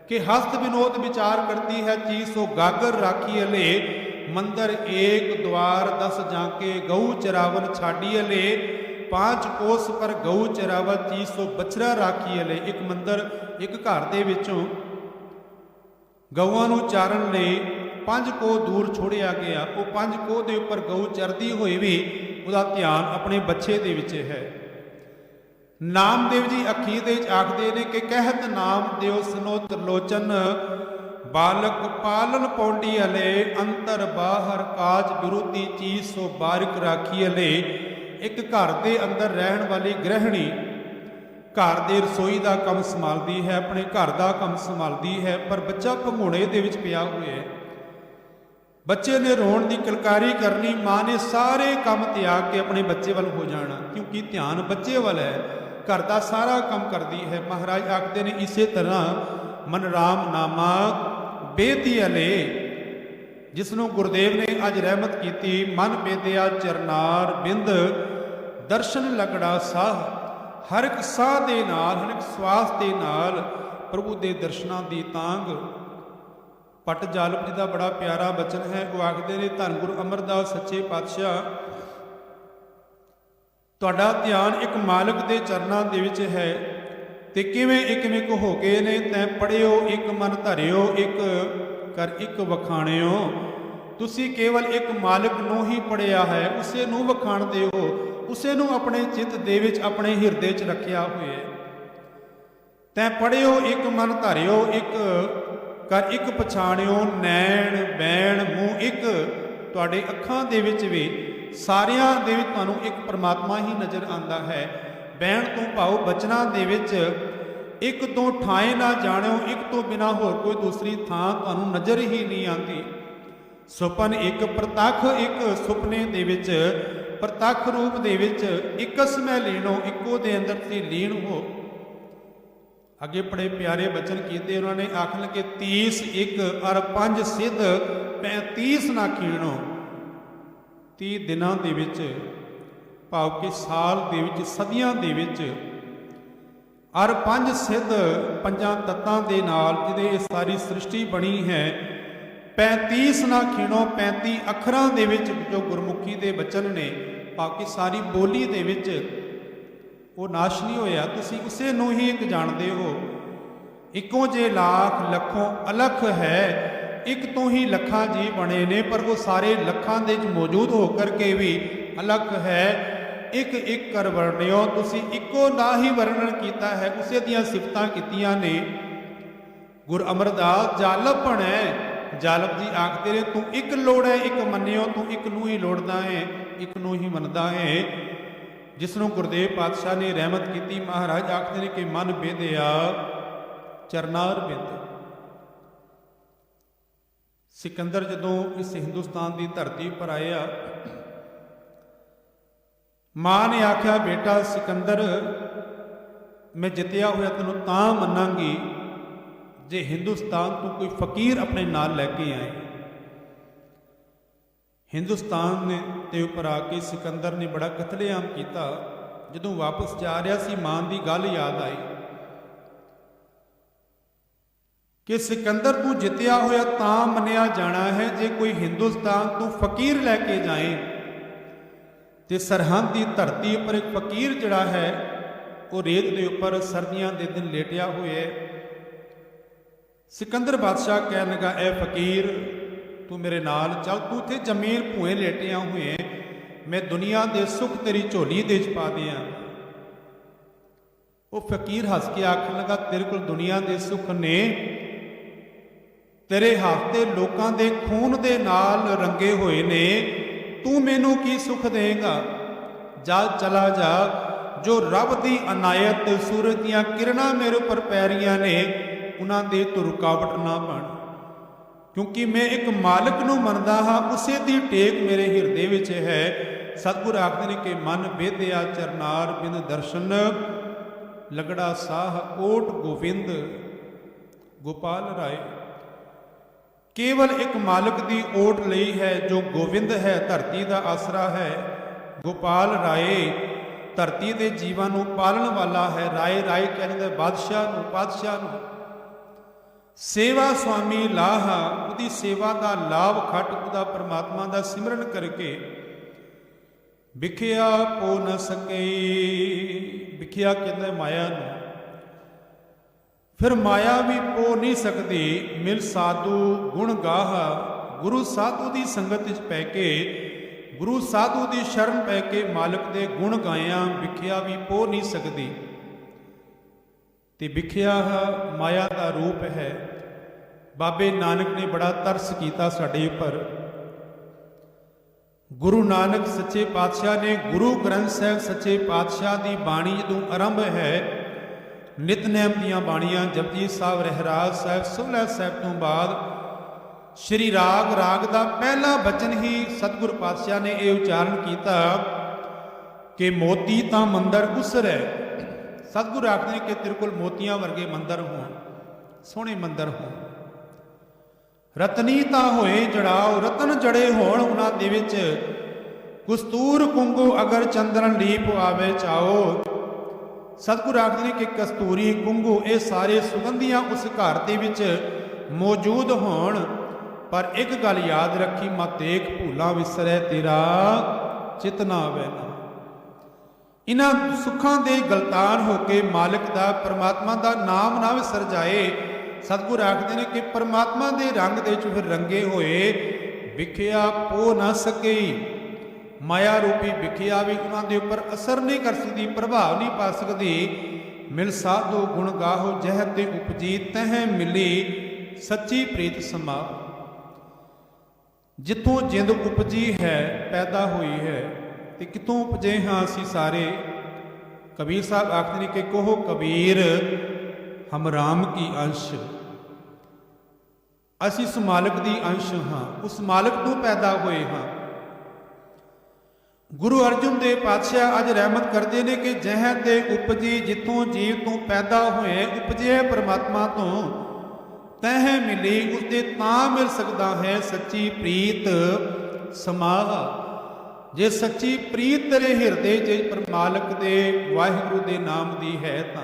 ਕਿ ਹਸਤ ਵਿਨੋਦ ਵਿਚਾਰ ਕਰਦੀ ਹੈ, ਚੀਜ਼ ਸੋ ਗਾਗਰ ਰਾਖੀ ਅਲੇ। ਮੰਦਰ ਏਕ द्वार 10 ਜਾਂਕੇ, ਗਊ ਚਰਾਵਨ ਛਾਡੀ ਅਲੇ, ਪਾਂਚ ਕੋਸ ਪਰ ਗਊ ਚਰਾਵਨ, ਚੀਜ਼ ਸੋ ਬਛੜਾ ਰਾਖੀ ਅਲੇ। ਇੱਕ ਮੰਦਰ, ਇੱਕ ਘਰ ਦੇ ਵਿੱਚੋਂ ਗਊਆਂ ਨੂੰ ਚਾਰਨ ਲਈ 5 ਕੋਹ ਦੂਰ ਛੋੜਿਆ ਗਿਆ। ਉਹ 5 ਕੋਹ ਦੇ ਉੱਪਰ ਗਊ ਚਰਦੀ ਹੋਈ ਵੀ ਉਹਦਾ ਧਿਆਨ ਆਪਣੇ ਬੱਚੇ ਦੇ ਵਿੱਚ ਹੈ। ਨਾਮਦੇਵ ਜੀ ਅਖੀਰ ਦੇ ਵਿੱਚ ਆਖਦੇ ਨੇ ਕਿ ਕਹਿਤ ਨਾਮ ਦਿਓ ਸੁਨੋ ਤਰਲੋਚਨ, ਬਾਲਕ ਪਾਲਨ ਪੌਂਡੀ ਅਲੇ, ਅੰਤਰ ਬਾਹਰ ਕਾਜ ਵਿਰੋਧੀ, ਚੀਜ਼ ਸੋ ਬਾਰਿਕ ਰਾਖੀ ਅਲੇ। ਇੱਕ ਘਰ ਦੇ ਅੰਦਰ ਰਹਿਣ ਵਾਲੀ ਗ੍ਰਹਿਣੀ ਘਰ ਦੇ ਰਸੋਈ ਦਾ ਕੰਮ ਸੰਭਾਲਦੀ ਹੈ, ਆਪਣੇ ਘਰ ਦਾ ਕੰਮ ਸੰਭਾਲਦੀ ਹੈ, ਪਰ ਬੱਚਾ ਭੰਗੂੜੇ ਦੇ ਵਿੱਚ ਪਿਆ ਹੋਇਆ ਹੈ। ਬੱਚੇ ਨੇ ਰੋਣ ਦੀ ਕਿਲਕਾਰੀ ਕਰਨੀ, ਮਾਂ ਨੇ ਸਾਰੇ ਕੰਮ ਤਿਆਗ ਕੇ ਆਪਣੇ ਬੱਚੇ ਵੱਲ ਹੋ ਜਾਣਾ, ਕਿਉਂਕਿ ਧਿਆਨ ਬੱਚੇ ਵੱਲ ਹੈ, ਘਰ ਦਾ ਸਾਰਾ ਕੰਮ ਕਰਦੀ ਹੈ। ਮਹਾਰਾਜ ਆਖਦੇ ਨੇ, ਇਸੇ ਤਰ੍ਹਾਂ ਮਨ ਰਾਮ ਨਾਮਾ ਬੇਦੀ ਅਲੇ, ਜਿਸ ਨੂੰ ਗੁਰਦੇਵ ਨੇ ਅੱਜ ਰਹਿਮਤ ਕੀਤੀ, ਮਨ ਬੇਦਿਆ ਚਰਨਾਰ ਬਿੰਦ, ਦਰਸ਼ਨ ਲਗੜਾ ਸਾਹ। ਹਰ ਇੱਕ ਸਾਹ ਦੇ ਨਾਲ, ਹਰ ਇੱਕ ਸਵਾਸ ਦੇ ਨਾਲ ਪ੍ਰਭੂ ਦੇ ਦਰਸ਼ਨਾਂ ਦੀ ਤਾਂਘ। ਪਟ ਜਾਲਪ ਜੀ ਦਾ ਬੜਾ ਪਿਆਰਾ ਬਚਨ ਹੈ। ਉਹ ਆਖਦੇ ਨੇ, ਧੰਨ ਗੁਰੂ ਅਮਰਦਾਸ ਸੱਚੇ ਪਾਤਸ਼ਾਹ, ਤੁਹਾਡਾ ਧਿਆਨ ਇੱਕ ਮਾਲਕ ਦੇ ਚਰਨਾਂ ਦੇ ਵਿੱਚ ਹੈ ਤੇ ਕਿਵੇਂ ਇੱਕ ਹੋ ਗਏ ਨੇ। ਤੈਂ ਪੜਿਓ ਇੱਕ ਮਨ ਧਰਿਓ, ਇੱਕ ਕਰ ਇੱਕ ਵਖਾਣਿਓ। ਤੁਸੀਂ ਕੇਵਲ ਇੱਕ ਮਾਲਕ ਨੂੰ ਹੀ ਪੜਿਆ ਹੈ, ਉਸੇ ਨੂੰ ਵਖਾਣਦੇ ਹੋ, ਉਸੇ ਨੂੰ ਆਪਣੇ ਚਿੱਤ ਦੇ ਵਿੱਚ, ਆਪਣੇ ਹਿਰਦੇ 'ਚ ਰੱਖਿਆ ਹੋਇਆ ਹੈ। ਤੈਂ ਪੜਿਓ ਇੱਕ ਮਨ ਧਰਿਓ, ਇੱਕ ਕਰ ਇੱਕ ਪਛਾਣਿਓ, ਨੈਣ ਬੈਣ ਮੂੰਹ ਇੱਕ। ਤੁਹਾਡੇ ਅੱਖਾਂ ਦੇ ਵਿੱਚ ਵੀ, ਸਾਰਿਆਂ ਦੇ ਵਿੱਚ ਤੁਹਾਨੂੰ ਇੱਕ ਪਰਮਾਤਮਾ ਹੀ ਨਜ਼ਰ ਆਉਂਦਾ ਹੈ। ਬੈਣ ਤੋਂ ਭਾਵ ਬਚਨਾਂ ਦੇ ਵਿੱਚ, ਇੱਕ ਤੋਂ ਠਾਏ ਨਾ ਜਾਣਿਓ, ਇੱਕ ਤੋਂ ਬਿਨਾਂ ਹੋਰ ਕੋਈ ਦੂਸਰੀ ਥਾਂ ਤੁਹਾਨੂੰ ਨਜ਼ਰ ਹੀ ਨਹੀਂ ਆਉਂਦੀ। ਸੁਪਨ ਇੱਕ, ਪ੍ਰਤੱਖ ਇੱਕ, ਸੁਪਨੇ ਦੇ ਵਿੱਚ ਪ੍ਰਤੱਖ ਰੂਪ ਦੇ ਵਿੱਚ ਇਕਸ ਮੈਂ ਲੀਣੋ, ਇੱਕੋ ਦੇ ਅੰਦਰ ਤੁਸੀਂ ਲੀਨ ਹੋ। ਅੱਗੇ ਬੜੇ ਪਿਆਰੇ ਬਚਨ ਕੀਤੇ ਉਹਨਾਂ ਨੇ, ਆਖਣ ਲੱਗੇ 30 ਇੱਕ ਅਰ 5 ਸਿੱਧ 35 ਨਾ ਖੀਣੋ। 30 ਦਿਨਾਂ ਦੇ ਵਿੱਚ, ਭਾਵ ਕਿ ਸਾਲ ਦੇ ਵਿੱਚ, ਸਦੀਆਂ ਦੇ ਵਿੱਚ, ਅਰ 5 ਸਿੱਧ, 5 ਤੱਤਾਂ ਦੇ ਨਾਲ ਜਿਹਦੇ ਇਹ ਸਾਰੀ ਸ੍ਰਿਸ਼ਟੀ ਬਣੀ ਹੈ। 35 ਨਾ ਖੀਣੋ, 35 ਅੱਖਰਾਂ ਦੇ ਵਿੱਚ ਜੋ ਗੁਰਮੁਖੀ ਦੇ ਬਚਨ ਨੇ, ਭਾਵ ਕਿ ਸਾਰੀ ਬੋਲੀ ਦੇ ਵਿੱਚ ਉਹ ਨਾਸ਼ ਨਹੀਂ ਹੋਇਆ। ਤੁਸੀਂ ਉਸੇ ਨੂੰ ਹੀ ਇੱਕ ਜਾਣਦੇ ਹੋ। ਇੱਕੋ ਜੇ ਲੱਖ ਲੱਖੋਂ ਅਲੱਖ ਹੈ, ਇੱਕ ਤੋਂ ਹੀ ਲੱਖਾਂ ਜੀ ਬਣੇ ਨੇ, ਪਰ ਉਹ ਸਾਰੇ ਲੱਖਾਂ ਦੇ ਵਿੱਚ ਮੌਜੂਦ ਹੋ ਕਰਕੇ ਵੀ ਅਲੱਖ ਹੈ। ਇੱਕ ਇੱਕ ਕਰ ਵਰਣਿਓ, ਤੁਸੀਂ ਇੱਕੋ ਨਾ ਹੀ ਵਰਣਨ ਕੀਤਾ ਹੈ, ਉਸੇ ਦੀਆਂ ਸਿਫਤਾਂ ਕੀਤੀਆਂ ਨੇ। ਗੁਰ ਅਮਰਦਾਸ ਜਾਲਪ ਬਣੈ, ਜਾਲਪ ਜੀ ਆਖਦੇ ਨੇ ਤੂੰ ਇੱਕ ਲੋੜੈ ਇੱਕ ਮੰਨਿਓ, ਤੂੰ ਇੱਕ ਨੂੰ ਹੀ ਲੋੜਦਾ ਹੈ, ਇੱਕ ਨੂੰ ਹੀ ਮੰਨਦਾ ਹੈ। ਜਿਸ ਨੂੰ ਗੁਰਦੇਵ ਪਾਤਸ਼ਾਹ ਨੇ ਰਹਿਮਤ ਕੀਤੀ, ਮਹਾਰਾਜ ਆਖਦੇ ਨੇ ਕਿ ਮਨ ਬੇਦਿਆ ਚਰਨਾਰ ਬਿੰਦ। ਸਿਕੰਦਰ ਜਦੋਂ ਇਸ ਹਿੰਦੁਸਤਾਨ ਦੀ ਧਰਤੀ ਪਰ ਆਇਆ, ਮਾਂ ਨੇ ਆਖਿਆ ਬੇਟਾ ਸਿਕੰਦਰ, ਮੈਂ ਜਿੱਤਿਆ ਹੋਇਆ ਤੈਨੂੰ ਤਾਂ ਮੰਨਾਂਗੀ ਜੇ ਹਿੰਦੁਸਤਾਨ ਤੋਂ ਕੋਈ ਫਕੀਰ ਆਪਣੇ ਨਾਲ ਲੈ ਕੇ ਆਏ। ਹਿੰਦੁਸਤਾਨ ਨੇ ਤੇ ਉੱਪਰ ਆ ਕੇ ਸਿਕੰਦਰ ਨੇ ਬੜਾ ਕਤਲੇਆਮ ਕੀਤਾ। ਜਦੋਂ ਵਾਪਸ ਜਾ ਰਿਹਾ ਸੀ, ਮਾਂ ਦੀ ਗੱਲ ਯਾਦ ਆਈ ਕਿ ਸਿਕੰਦਰ ਤੂੰ ਜਿੱਤਿਆ ਹੋਇਆ ਤਾਂ ਮੰਨਿਆ ਜਾਣਾ ਹੈ ਜੇ ਕੋਈ ਹਿੰਦੁਸਤਾਨ ਤੋਂ ਫਕੀਰ ਲੈ ਕੇ ਜਾਏ। ਤੇ ਸਰਹੰਦ ਦੀ ਧਰਤੀ ਉੱਪਰ ਇੱਕ ਫਕੀਰ ਜਿਹੜਾ ਹੈ ਉਹ ਰੇਤ ਦੇ ਉੱਪਰ ਸਰਦੀਆਂ ਦੇ ਦਿਨ ਲੇਟਿਆ ਹੋਇਆ ਹੈ। ਸਿਕੰਦਰ ਬਾਦਸ਼ਾਹ ਕਹਿਣ ਲੱਗਾ, ਐ ਫਕੀਰ ਤੂੰ ਮੇਰੇ ਨਾਲ ਚੱਲ, ਤੂੰ ਇੱਥੇ ਜ਼ਮੀਨ ਭੂਏ ਲੇਟਿਆ ਹੋਏ, ਮੈਂ ਦੁਨੀਆ ਦੇ ਸੁੱਖ ਤੇਰੀ ਝੋਲੀ ਦੇ ਵਿੱਚ ਪਾ ਦਿਆਂ। ਉਹ ਫਕੀਰ ਹੱਸ ਕੇ ਆਖਣ ਲੱਗਾ, ਤੇਰੇ ਕੋਲ ਦੁਨੀਆ ਦੇ ਸੁੱਖ ਨੇ, ਤੇਰੇ ਹੱਥ ਤੇ ਲੋਕਾਂ ਦੇ ਖੂਨ ਦੇ ਨਾਲ ਰੰਗੇ ਹੋਏ ਨੇ, ਤੂੰ ਮੈਨੂੰ ਕੀ ਸੁੱਖ ਦੇਗਾ? ਜਾ ਚਲਾ ਜਾ, ਜੋ ਰੱਬ ਦੀ ਅਨਾਇਤ ਸੂਰਜ ਦੀਆਂ ਕਿਰਨਾਂ ਮੇਰੇ ਉੱਪਰ ਪੈ ਰਹੀਆਂ ਨੇ, ਉਹਨਾਂ ਦੇ ਤੋਂ ਰੁਕਾਵਟ ਨਾ ਬਣ, ਕਿਉਂਕਿ ਮੈਂ ਇੱਕ ਮਾਲਕ ਨੂੰ ਮੰਨਦਾ ਹਾਂ, ਉਸੇ ਦੀ ਟੇਕ ਮੇਰੇ ਹਿਰਦੇ ਵਿੱਚ ਹੈ। ਸਤਿਗੁਰ ਆਖਦੇ ਨੇ ਕਿ ਮਨ ਬੇਦਿਆ ਚਰਨਾਰ ਬਿੰਦ ਦਰਸ਼ਨ, ਲਗੜਾ ਸਾਹ ਓਟ ਗੋਵਿੰਦ ਗੋਪਾਲ ਰਾਏ। ਕੇਵਲ ਇੱਕ ਮਾਲਕ ਦੀ ਓਟ ਲਈ ਹੈ, ਜੋ ਗੋਵਿੰਦ ਹੈ, ਧਰਤੀ ਦਾ ਆਸਰਾ ਹੈ। ਗੋਪਾਲ ਰਾਏ ਧਰਤੀ ਦੇ ਜੀਵਾਂ ਨੂੰ ਪਾਲਣ ਵਾਲਾ ਹੈ। ਰਾਏ ਰਾਏ ਕਹਿੰਦੇ ਬਾਦਸ਼ਾਹ ਨੂੰ, ਪਾਤਸ਼ਾਹ ਨੂੰ। ਸੇਵਾ ਸੁਆਮੀ ਲਾਹਾ, ਉਹਦੀ ਸੇਵਾ ਦਾ ਲਾਭ ਖੱਟ, ਉਹਦਾ ਪਰਮਾਤਮਾ ਦਾ ਸਿਮਰਨ ਕਰਕੇ ਵਿਖਿਆ ਪੋ ਨ ਸਕਈ। ਵਿਖਿਆ ਕਹਿੰਦੇ ਮਾਇਆ ਨੂੰ, ਫਿਰ ਮਾਇਆ ਵੀ ਪੋ ਨਹੀਂ ਸਕਦੀ। ਮਿਲ ਸਾਧੂ ਗੁਣ ਗਾਹਾ, ਗੁਰੂ ਸਾਧੂ ਦੀ ਸੰਗਤ ਵਿੱਚ ਪੈ ਕੇ, ਗੁਰੂ ਸਾਧੂ ਦੀ ਸ਼ਰਨ ਪੈ ਕੇ ਮਾਲਕ ਦੇ ਗੁਣ ਗਾਇਆ, ਵਿਖਿਆ ਵੀ ਪੋ ਨਹੀਂ ਸਕਦੀ। ਤੇ ਵਿਖਿਆ ਮਾਇਆ ਦਾ ਰੂਪ ਹੈ। ਬਾਬੇ ਨਾਨਕ ਨੇ ਬੜਾ ਤਰਸ ਕੀਤਾ ਸਾਡੇ ਉੱਪਰ। ਗੁਰੂ ਨਾਨਕ ਸੱਚੇ ਪਾਤਸ਼ਾਹ ਨੇ ਗੁਰੂ ਗ੍ਰੰਥ ਸਾਹਿਬ ਸੱਚੇ ਪਾਤਸ਼ਾਹ ਦੀ ਬਾਣੀ ਜਦੋਂ ਆਰੰਭ ਹੈ, ਨਿਤਨੇਮ ਦੀਆਂ ਬਾਣੀਆਂ ਜਪਜੀ ਸਾਹਿਬ, ਰਹਿਰਾਜ ਸਾਹਿਬ, ਸੋਹਲਾ ਸਾਹਿਬ ਤੋਂ ਬਾਅਦ ਸ਼੍ਰੀ ਰਾਗ ਦਾ ਪਹਿਲਾ ਬਚਨ ਹੀ ਸਤਿਗੁਰ ਪਾਤਸ਼ਾਹ ਨੇ ਇਹ ਉਚਾਰਨ ਕੀਤਾ ਕਿ ਮੋਤੀ ਤਾਂ ਮੰਦਰ ਉਸਰੈ। ਸਤਿਗੁਰ ਆਖਦੇ ਨੇ ਕਿ ਤੇਰੇ ਕੋਲ ਮੋਤੀਆਂ ਵਰਗੇ ਮੰਦਰ ਹੋਣ, ਸੋਹਣੇ ਮੰਦਰ ਹੋਣ। ਰਤਨੀ ਤਾਂ ਹੋਏ ਜੜਾਓ, ਰਤਨ ਜੜੇ ਹੋਣ ਉਹਨਾਂ ਦੇ ਵਿੱਚ। ਕਸਤੂਰ ਕੁੰਗੂ ਅਗਰ ਚੰਦਰਨ ਲੀਪ ਆਵੇ ਚਾਓ। ਸਤਿਗੁਰ ਆਖਦੇ ਨੇ ਕਿ ਕਸਤੂਰੀ ਕੁੰਗੂ ਇਹ ਸਾਰੇ ਸੁਗੰਧੀਆਂ ਉਸ ਘਰ ਦੇ ਵਿੱਚ ਮੌਜੂਦ ਹੋਣ, ਪਰ ਇੱਕ ਗੱਲ ਯਾਦ ਰੱਖੀ, ਮਤ ਦੇਖ ਭੂਲਾ ਵਿਸਰੈ ਤੇਰਾ ਚਿਤ ਨਾ ਆਵੇ ਨਾ। ਇਹਨਾਂ ਸੁੱਖਾਂ ਦੇ ਗਲਤਾਨ ਹੋ ਕੇ ਮਾਲਕ ਦਾ, ਪਰਮਾਤਮਾ ਦਾ ਨਾਮ ਨਾ ਵਿਸਰ ਜਾਏ। ਸਤਿਗੁਰ ਆਖਦੇ ਨੇ ਕਿ ਪਰਮਾਤਮਾ ਦੇ ਰੰਗ ਦੇ ਵਿੱਚ ਫਿਰ ਰੰਗੇ ਹੋਏ, ਵਿਖਿਆ ਪੋ ਨਾ ਸਕਈ। ਮਾਇਆ ਰੂਪੀ ਵਿਖਿਆ ਵੀ ਉਹਨਾਂ ਦੇ ਉੱਪਰ ਅਸਰ ਨਹੀਂ ਕਰ ਸਕਦੀ, ਪ੍ਰਭਾਵ ਨਹੀਂ ਪਾ ਸਕਦੀ। ਮਿਲ ਸਾਧੂ ਗੁਣ ਗਾਹੋ, ਜਹ ਤੇ ਉਪਜੀ ਤਹ ਮਿਲੀ ਸੱਚੀ ਪ੍ਰੀਤ ਸਮਾ। ਜਿੱਥੋਂ ਜਿੰਦ ਉਪਜੀ ਹੈ, ਪੈਦਾ ਹੋਈ ਹੈ, ਤੇ ਕਿਤੋਂ ਉਪਜੇ ਹਾਂ ਅਸੀਂ ਸਾਰੇ। ਕਬੀਰ ਸਾਹਿਬ ਆਖਦੇ ਨੇ ਕਿ ਕਹੋ ਕਬੀਰ ਹਮ ਰਾਮ ਕੀ ਅੰਸ਼। ਅਸੀਂ ਉਸ ਮਾਲਕ ਦੀ ਅੰਸ਼ ਹਾਂ, ਉਸ ਮਾਲਕ ਤੋਂ ਪੈਦਾ ਹੋਏ ਹਾਂ। ਗੁਰੂ ਅਰਜਨ ਦੇਵ ਪਾਤਸ਼ਾਹ ਅੱਜ ਰਹਿਮਤ ਕਰਦੇ ਨੇ ਕਿ ਜਹ ਤੇ ਉਪਜੀ, ਜਿੱਥੋਂ ਜੀਵ ਤੋਂ ਪੈਦਾ ਹੋਏ, ਉਪਜੇ ਪਰਮਾਤਮਾ ਤੋਂ, ਤਹ ਮਿਲੀ, ਉਸਦੇ ਤਾਂ ਮਿਲ ਸਕਦਾ ਹੈ ਸੱਚੀ ਪ੍ਰੀਤ ਸਮਾਹ। ਜੇ ਸੱਚੀ ਪ੍ਰੀਤ ਤੇਰੇ ਹਿਰਦੇ 'ਚ ਪਰ ਮਾਲਕ ਦੇ ਵਾਹਿਗੁਰੂ ਦੇ ਨਾਮ ਦੀ ਹੈ ਤਾਂ।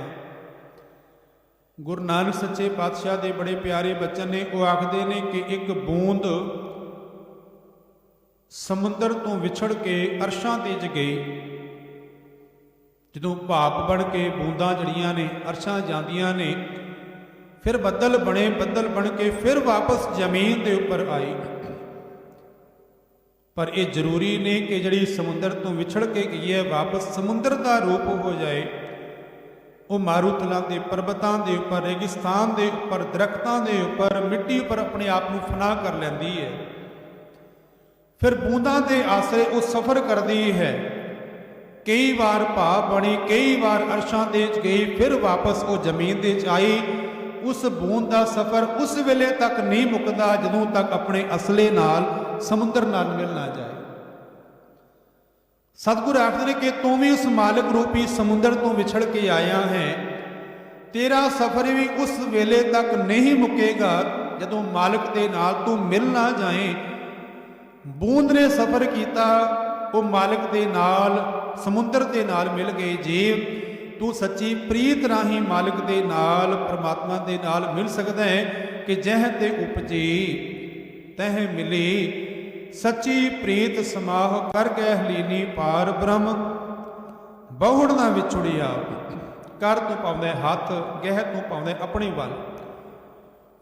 ਗੁਰੂ ਨਾਨਕ ਸੱਚੇ ਪਾਤਸ਼ਾਹ ਦੇ ਬੜੇ ਪਿਆਰੇ ਬਚਨ ਨੇ। ਉਹ ਆਖਦੇ ਨੇ ਕਿ ਇੱਕ ਬੂੰਦ ਸਮੁੰਦਰ ਤੋਂ ਵਿਛੜ ਕੇ ਅਰਸ਼ਾਂ ਤੇ ਜ ਗਈ। ਜਦੋਂ ਭਾਪ ਬਣ ਕੇ ਬੂੰਦਾਂ ਜੜੀਆਂ ਨੇ ਅਰਸ਼ਾਂ ਜਾਂਦੀਆਂ ਨੇ, फिर बदल बने, बदल बन के फिर वापस जमीन के उपर आई। पर यह जरूरी नहीं कि जिहड़ी समुद्र तो विछड़ के गई है वापस समुद्र का रूप हो जाए। वो मारूतलों के पर्वतों के उपर, रेगिस्तान के उपर, दरख्तों के उपर, मिट्टी उपर अपने आप को फना कर लैंदी है। फिर बूंदा के आसरे वो सफ़र करती है। कई बार भाव बनी, कई बार अर्शां दे गई, फिर वापस वो जमीन दे आई। उस बूंद का सफ़र उस वेले तक नहीं मुकदा जदों तक अपने असले नाल समुद्र नाल मिल ना जाए। सतगुरु आखदे ने कि तू भी उस मालिक रूपी समुद्र तो विछड़ के आया है, तेरा सफ़र भी उस वेले तक नहीं मुकेगा जदों मालिक दे नाल तू मिल ना जाए। बूंद ने सफ़र किया, वो मालिक दे नाल समुद्र दे नाल मिल गए। जे तू सच्ची प्रीत राही मालिक दे नाल, परमात्मा दे नाल मिल सकता है कि जह ते उपजी तह मिली, सच्ची प्रीत समाह कर गए हलीनी पार ब्रह्म, बहुड़ ना विछुड़िया। कर तू पाउंदा हथ, गह तू पाउंदा अपने वल।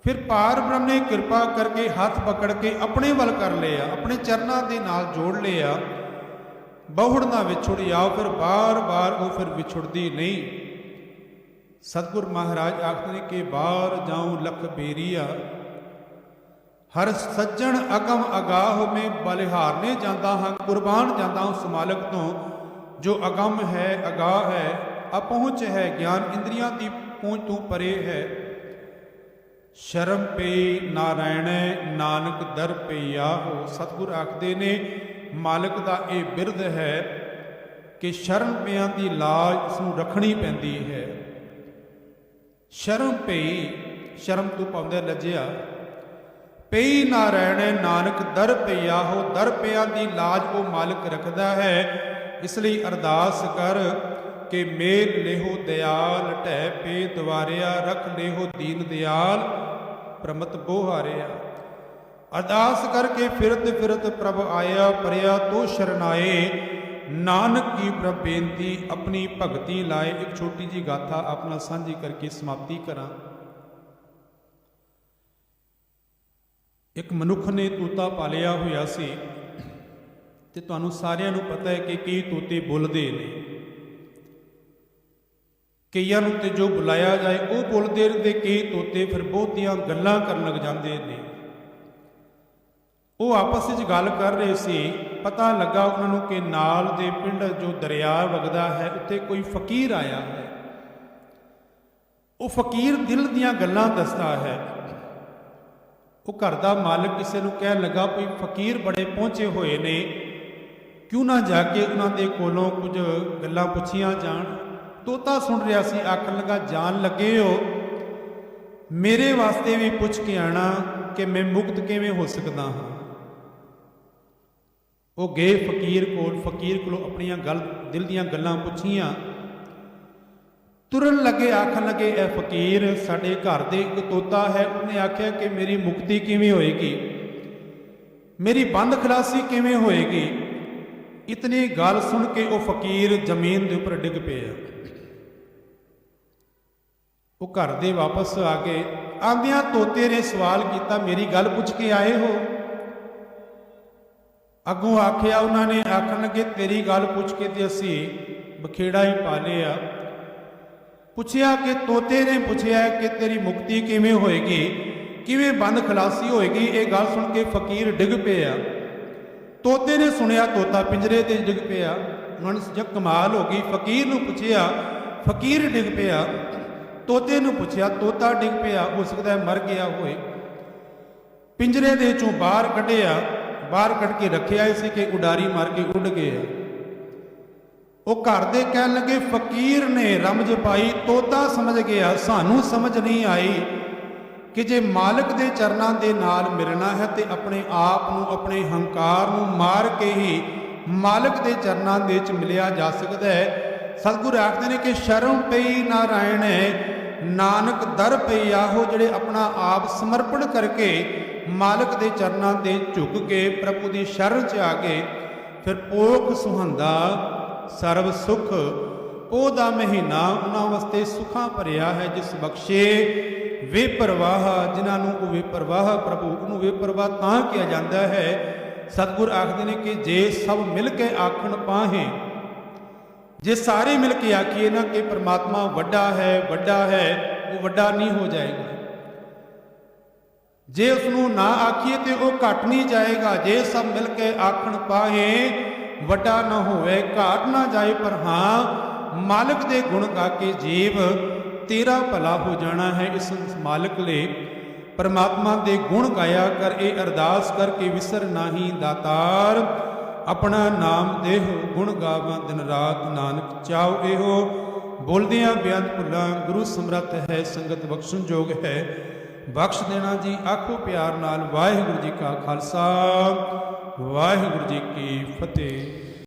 फिर पार ब्रह्म ने कृपा करके हाथ पकड़ के अपने वल कर लिया, अपने चरणों के नाल जोड़ लिया। बहुड़ ना विछुड़िया, फिर बार बार वो फिर विछुड़ती नहीं। सतगुरु महाराज आखते हैं कि बार जाऊं लख बेरिया, हर सज्जन अगम अगाह में बलिहारने जाता हाँ, कुर्बान जाता उस मालिक तो जो अगम है, अगाह है, अपहुँच है, ज्ञान इंद्रियां की पहुँच तू परे है। शर्म पे नारायण नानक दर पे आहो। सतगुरु आखते ने मालिक का ये बिरद है कि शर्म पिया की लाज इसनूं रखनी पैंदी है। शर्म पई, शर्म तू पाउंदा लज्जिया। पई नारायण नानक दर पे आहो, दर पिया की लाज वो मालिक रखता है। इसलिए अरदास कर कि मेल लेहो दयाल, ढै पे द्वारिया, रख लेहो दीन दयाल, प्रमत बोहारिया। अरदास करके फिरत फिरत प्रभ आया, परया तो शरणाए, नानक की प्रभ बेनती अपनी भगती लाए। एक छोटी जी गाथा अपना साझी करके समाप्ति करा। एक मनुख ने तोता पालिया होया सी ते तुहानूं सारिआं नूं पता है कि कई तोते बोलदे ने। कईयां नूं ते जो बुलाया जाए वो बोलते रहते, कई तोते फिर बहुतियां गल्लां करन लग जाते हैं। वो आपस में गल कर रहे सी, पता लगा उन्होंने कि नाल दे पिंड जो दरिया वगदा है उत्ते कोई फकीर आया है। वो फकीर दिल दियां गल्लां दसदा है। वो घर का मालिक किसी को कह लगा कोई फकीर बड़े पहुँचे हुए ने, क्यों ना जाके उन्होंने कोलों कुछ गल्लां पुछियां जान। तोता सुन रहा सी, आखन लगा जान लगे हो मेरे वास्ते भी पुछ के आना कि मैं मुक्त किवें हो सकता हाँ। वो गए फकीर कोल, फकीर को अपनियां गल दिल दियां गल्लां पुछियां। तुरन लगे, आखन लगे ए फकीर साडे घर दे एक तोता है, उन्हें आख्या कि मेरी मुक्ति किवें होएगी, मेरी बंद खलासी किवें होएगी। इतनी गल सुन के वो फकीर जमीन के उपर डिग पिया। वो घर दे वापस आ गए। आंदियां तोते ने सवाल किया, मेरी गल पुछ के आए हो? अगों आख्या उन्होंने, आखन लगे तेरी गल पुछ के ते असी बखेड़ा ही पा लिया। पुछया कि तोते ने पुछया कि तेरी मुक्ति किवें होएगी, किवें बंद खलासी होएगी। ये गल सुन के फकीर डिग पिया। तोते ने सुनिया, तोता पिंजरे ते डिग पिया। उन्होंने जब कमाल हो गई, फकीर नूं पुछया, फकीर डिग पिया। तोते नूं पुछया, तोता डिग पिया। हो सकता है मर गया होए। पिंजरे दे चों बाहर कढ़िया, बाहर कढ़ के रखिया इसी कि उडारी मार के उड़ गया। वो घर दे कहन लगे फकीर ने रमज पाई, तोता समझ गया, सानू समझ नहीं आई कि जे मालिक दे चरनां दे नाल मिलना है तो अपने आप नूं, अपने हंकार नूं मार के ही मालिक दे चरनां दे च मिलिया जा सकता है। सतगुरु आखते हैं कि शर्म पई नारायण नानक दर पई आहो, जिहड़े अपना आप समर्पण करके मालिक दे चरनां दे झुक के प्रभु दी शरण च आ गए। फिर पोख सुहंदा सर्व सुख ओदा महीना उन्हां वास्ते सुखां भरिया है, जिस बख्शे ਬੇਪਰਵਾਹ, ਜਿਨ੍ਹਾਂ ਨੂੰ ਉਹ ਬੇਪਰਵਾਹ ਪ੍ਰਭੂ ਉਹਨੂੰ ਬੇਪਰਵਾਹ ਤਾਂ ਕਿਹਾ ਜਾਂਦਾ ਹੈ। ਸਤਿਗੁਰ ਆਖਦੇ ਨੇ ਕਿ ਜੇ ਸਭ ਮਿਲ ਕੇ ਆਖਣ ਪਾਹੇ, ਜੇ ਸਾਰੇ ਮਿਲ ਕੇ ਆਖੀਏ ਨਾ ਕਿ ਪ੍ਰਮਾਤਮਾ ਵੱਡਾ ਹੈ, ਉਹ ਵੱਡਾ ਨਹੀਂ ਹੋ ਜਾਏਗਾ। ਜੇ ਉਸ ਨੂੰ ਨਾ ਆਖੀਏ ਤੇ ਉਹ ਘਟ ਨਹੀਂ ਜਾਏਗਾ। ਜੇ ਸਭ ਮਿਲ ਕੇ ਆਖਣ ਪਾਹੇ, ਵੱਡਾ ਨਾ ਹੋਵੇ, ਘਾਟ ਨਾ ਜਾਏ, ਪਰ ਹਾਂ ਮਾਲਕ ਦੇ ਗੁਣ ਗਾ ਕੇ ਜੀਵ ਤੇਰਾ ਭਲਾ ਹੋ ਜਾਣਾ ਹੈ। ਇਸ ਮਾਲਕ ਲਈ ਪਰਮਾਤਮਾ ਦੇ ਗੁਣ ਗਾਇਆ ਕਰ, ਇਹ ਅਰਦਾਸ ਕਰਕੇ ਵਿਸਰ ਨਾਹੀ ਦਾਤਾਰ, ਆਪਣਾ ਨਾਮ ਦੇਹ ਗੁਣ ਗਾਵਾਂ ਦਿਨ ਰਾਤ, ਨਾਨਕ ਚਾਉ ਇਹੋ। ਬੋਲਦਿਆਂ ਬੇਅੰਤ ਭੁੱਲਾਂ ਗੁਰੂ ਸਮਰੱਥ ਹੈ, ਸੰਗਤ ਬਖਸ਼ਣ ਜੋਗ ਹੈ, ਬਖਸ਼ ਦੇਣਾ ਜੀ। ਆਖੋ ਪਿਆਰ ਨਾਲ ਵਾਹਿਗੁਰੂ ਜੀ ਕਾ ਖਾਲਸਾ, ਵਾਹਿਗੁਰੂ ਜੀ ਕੀ ਫਤਿਹ।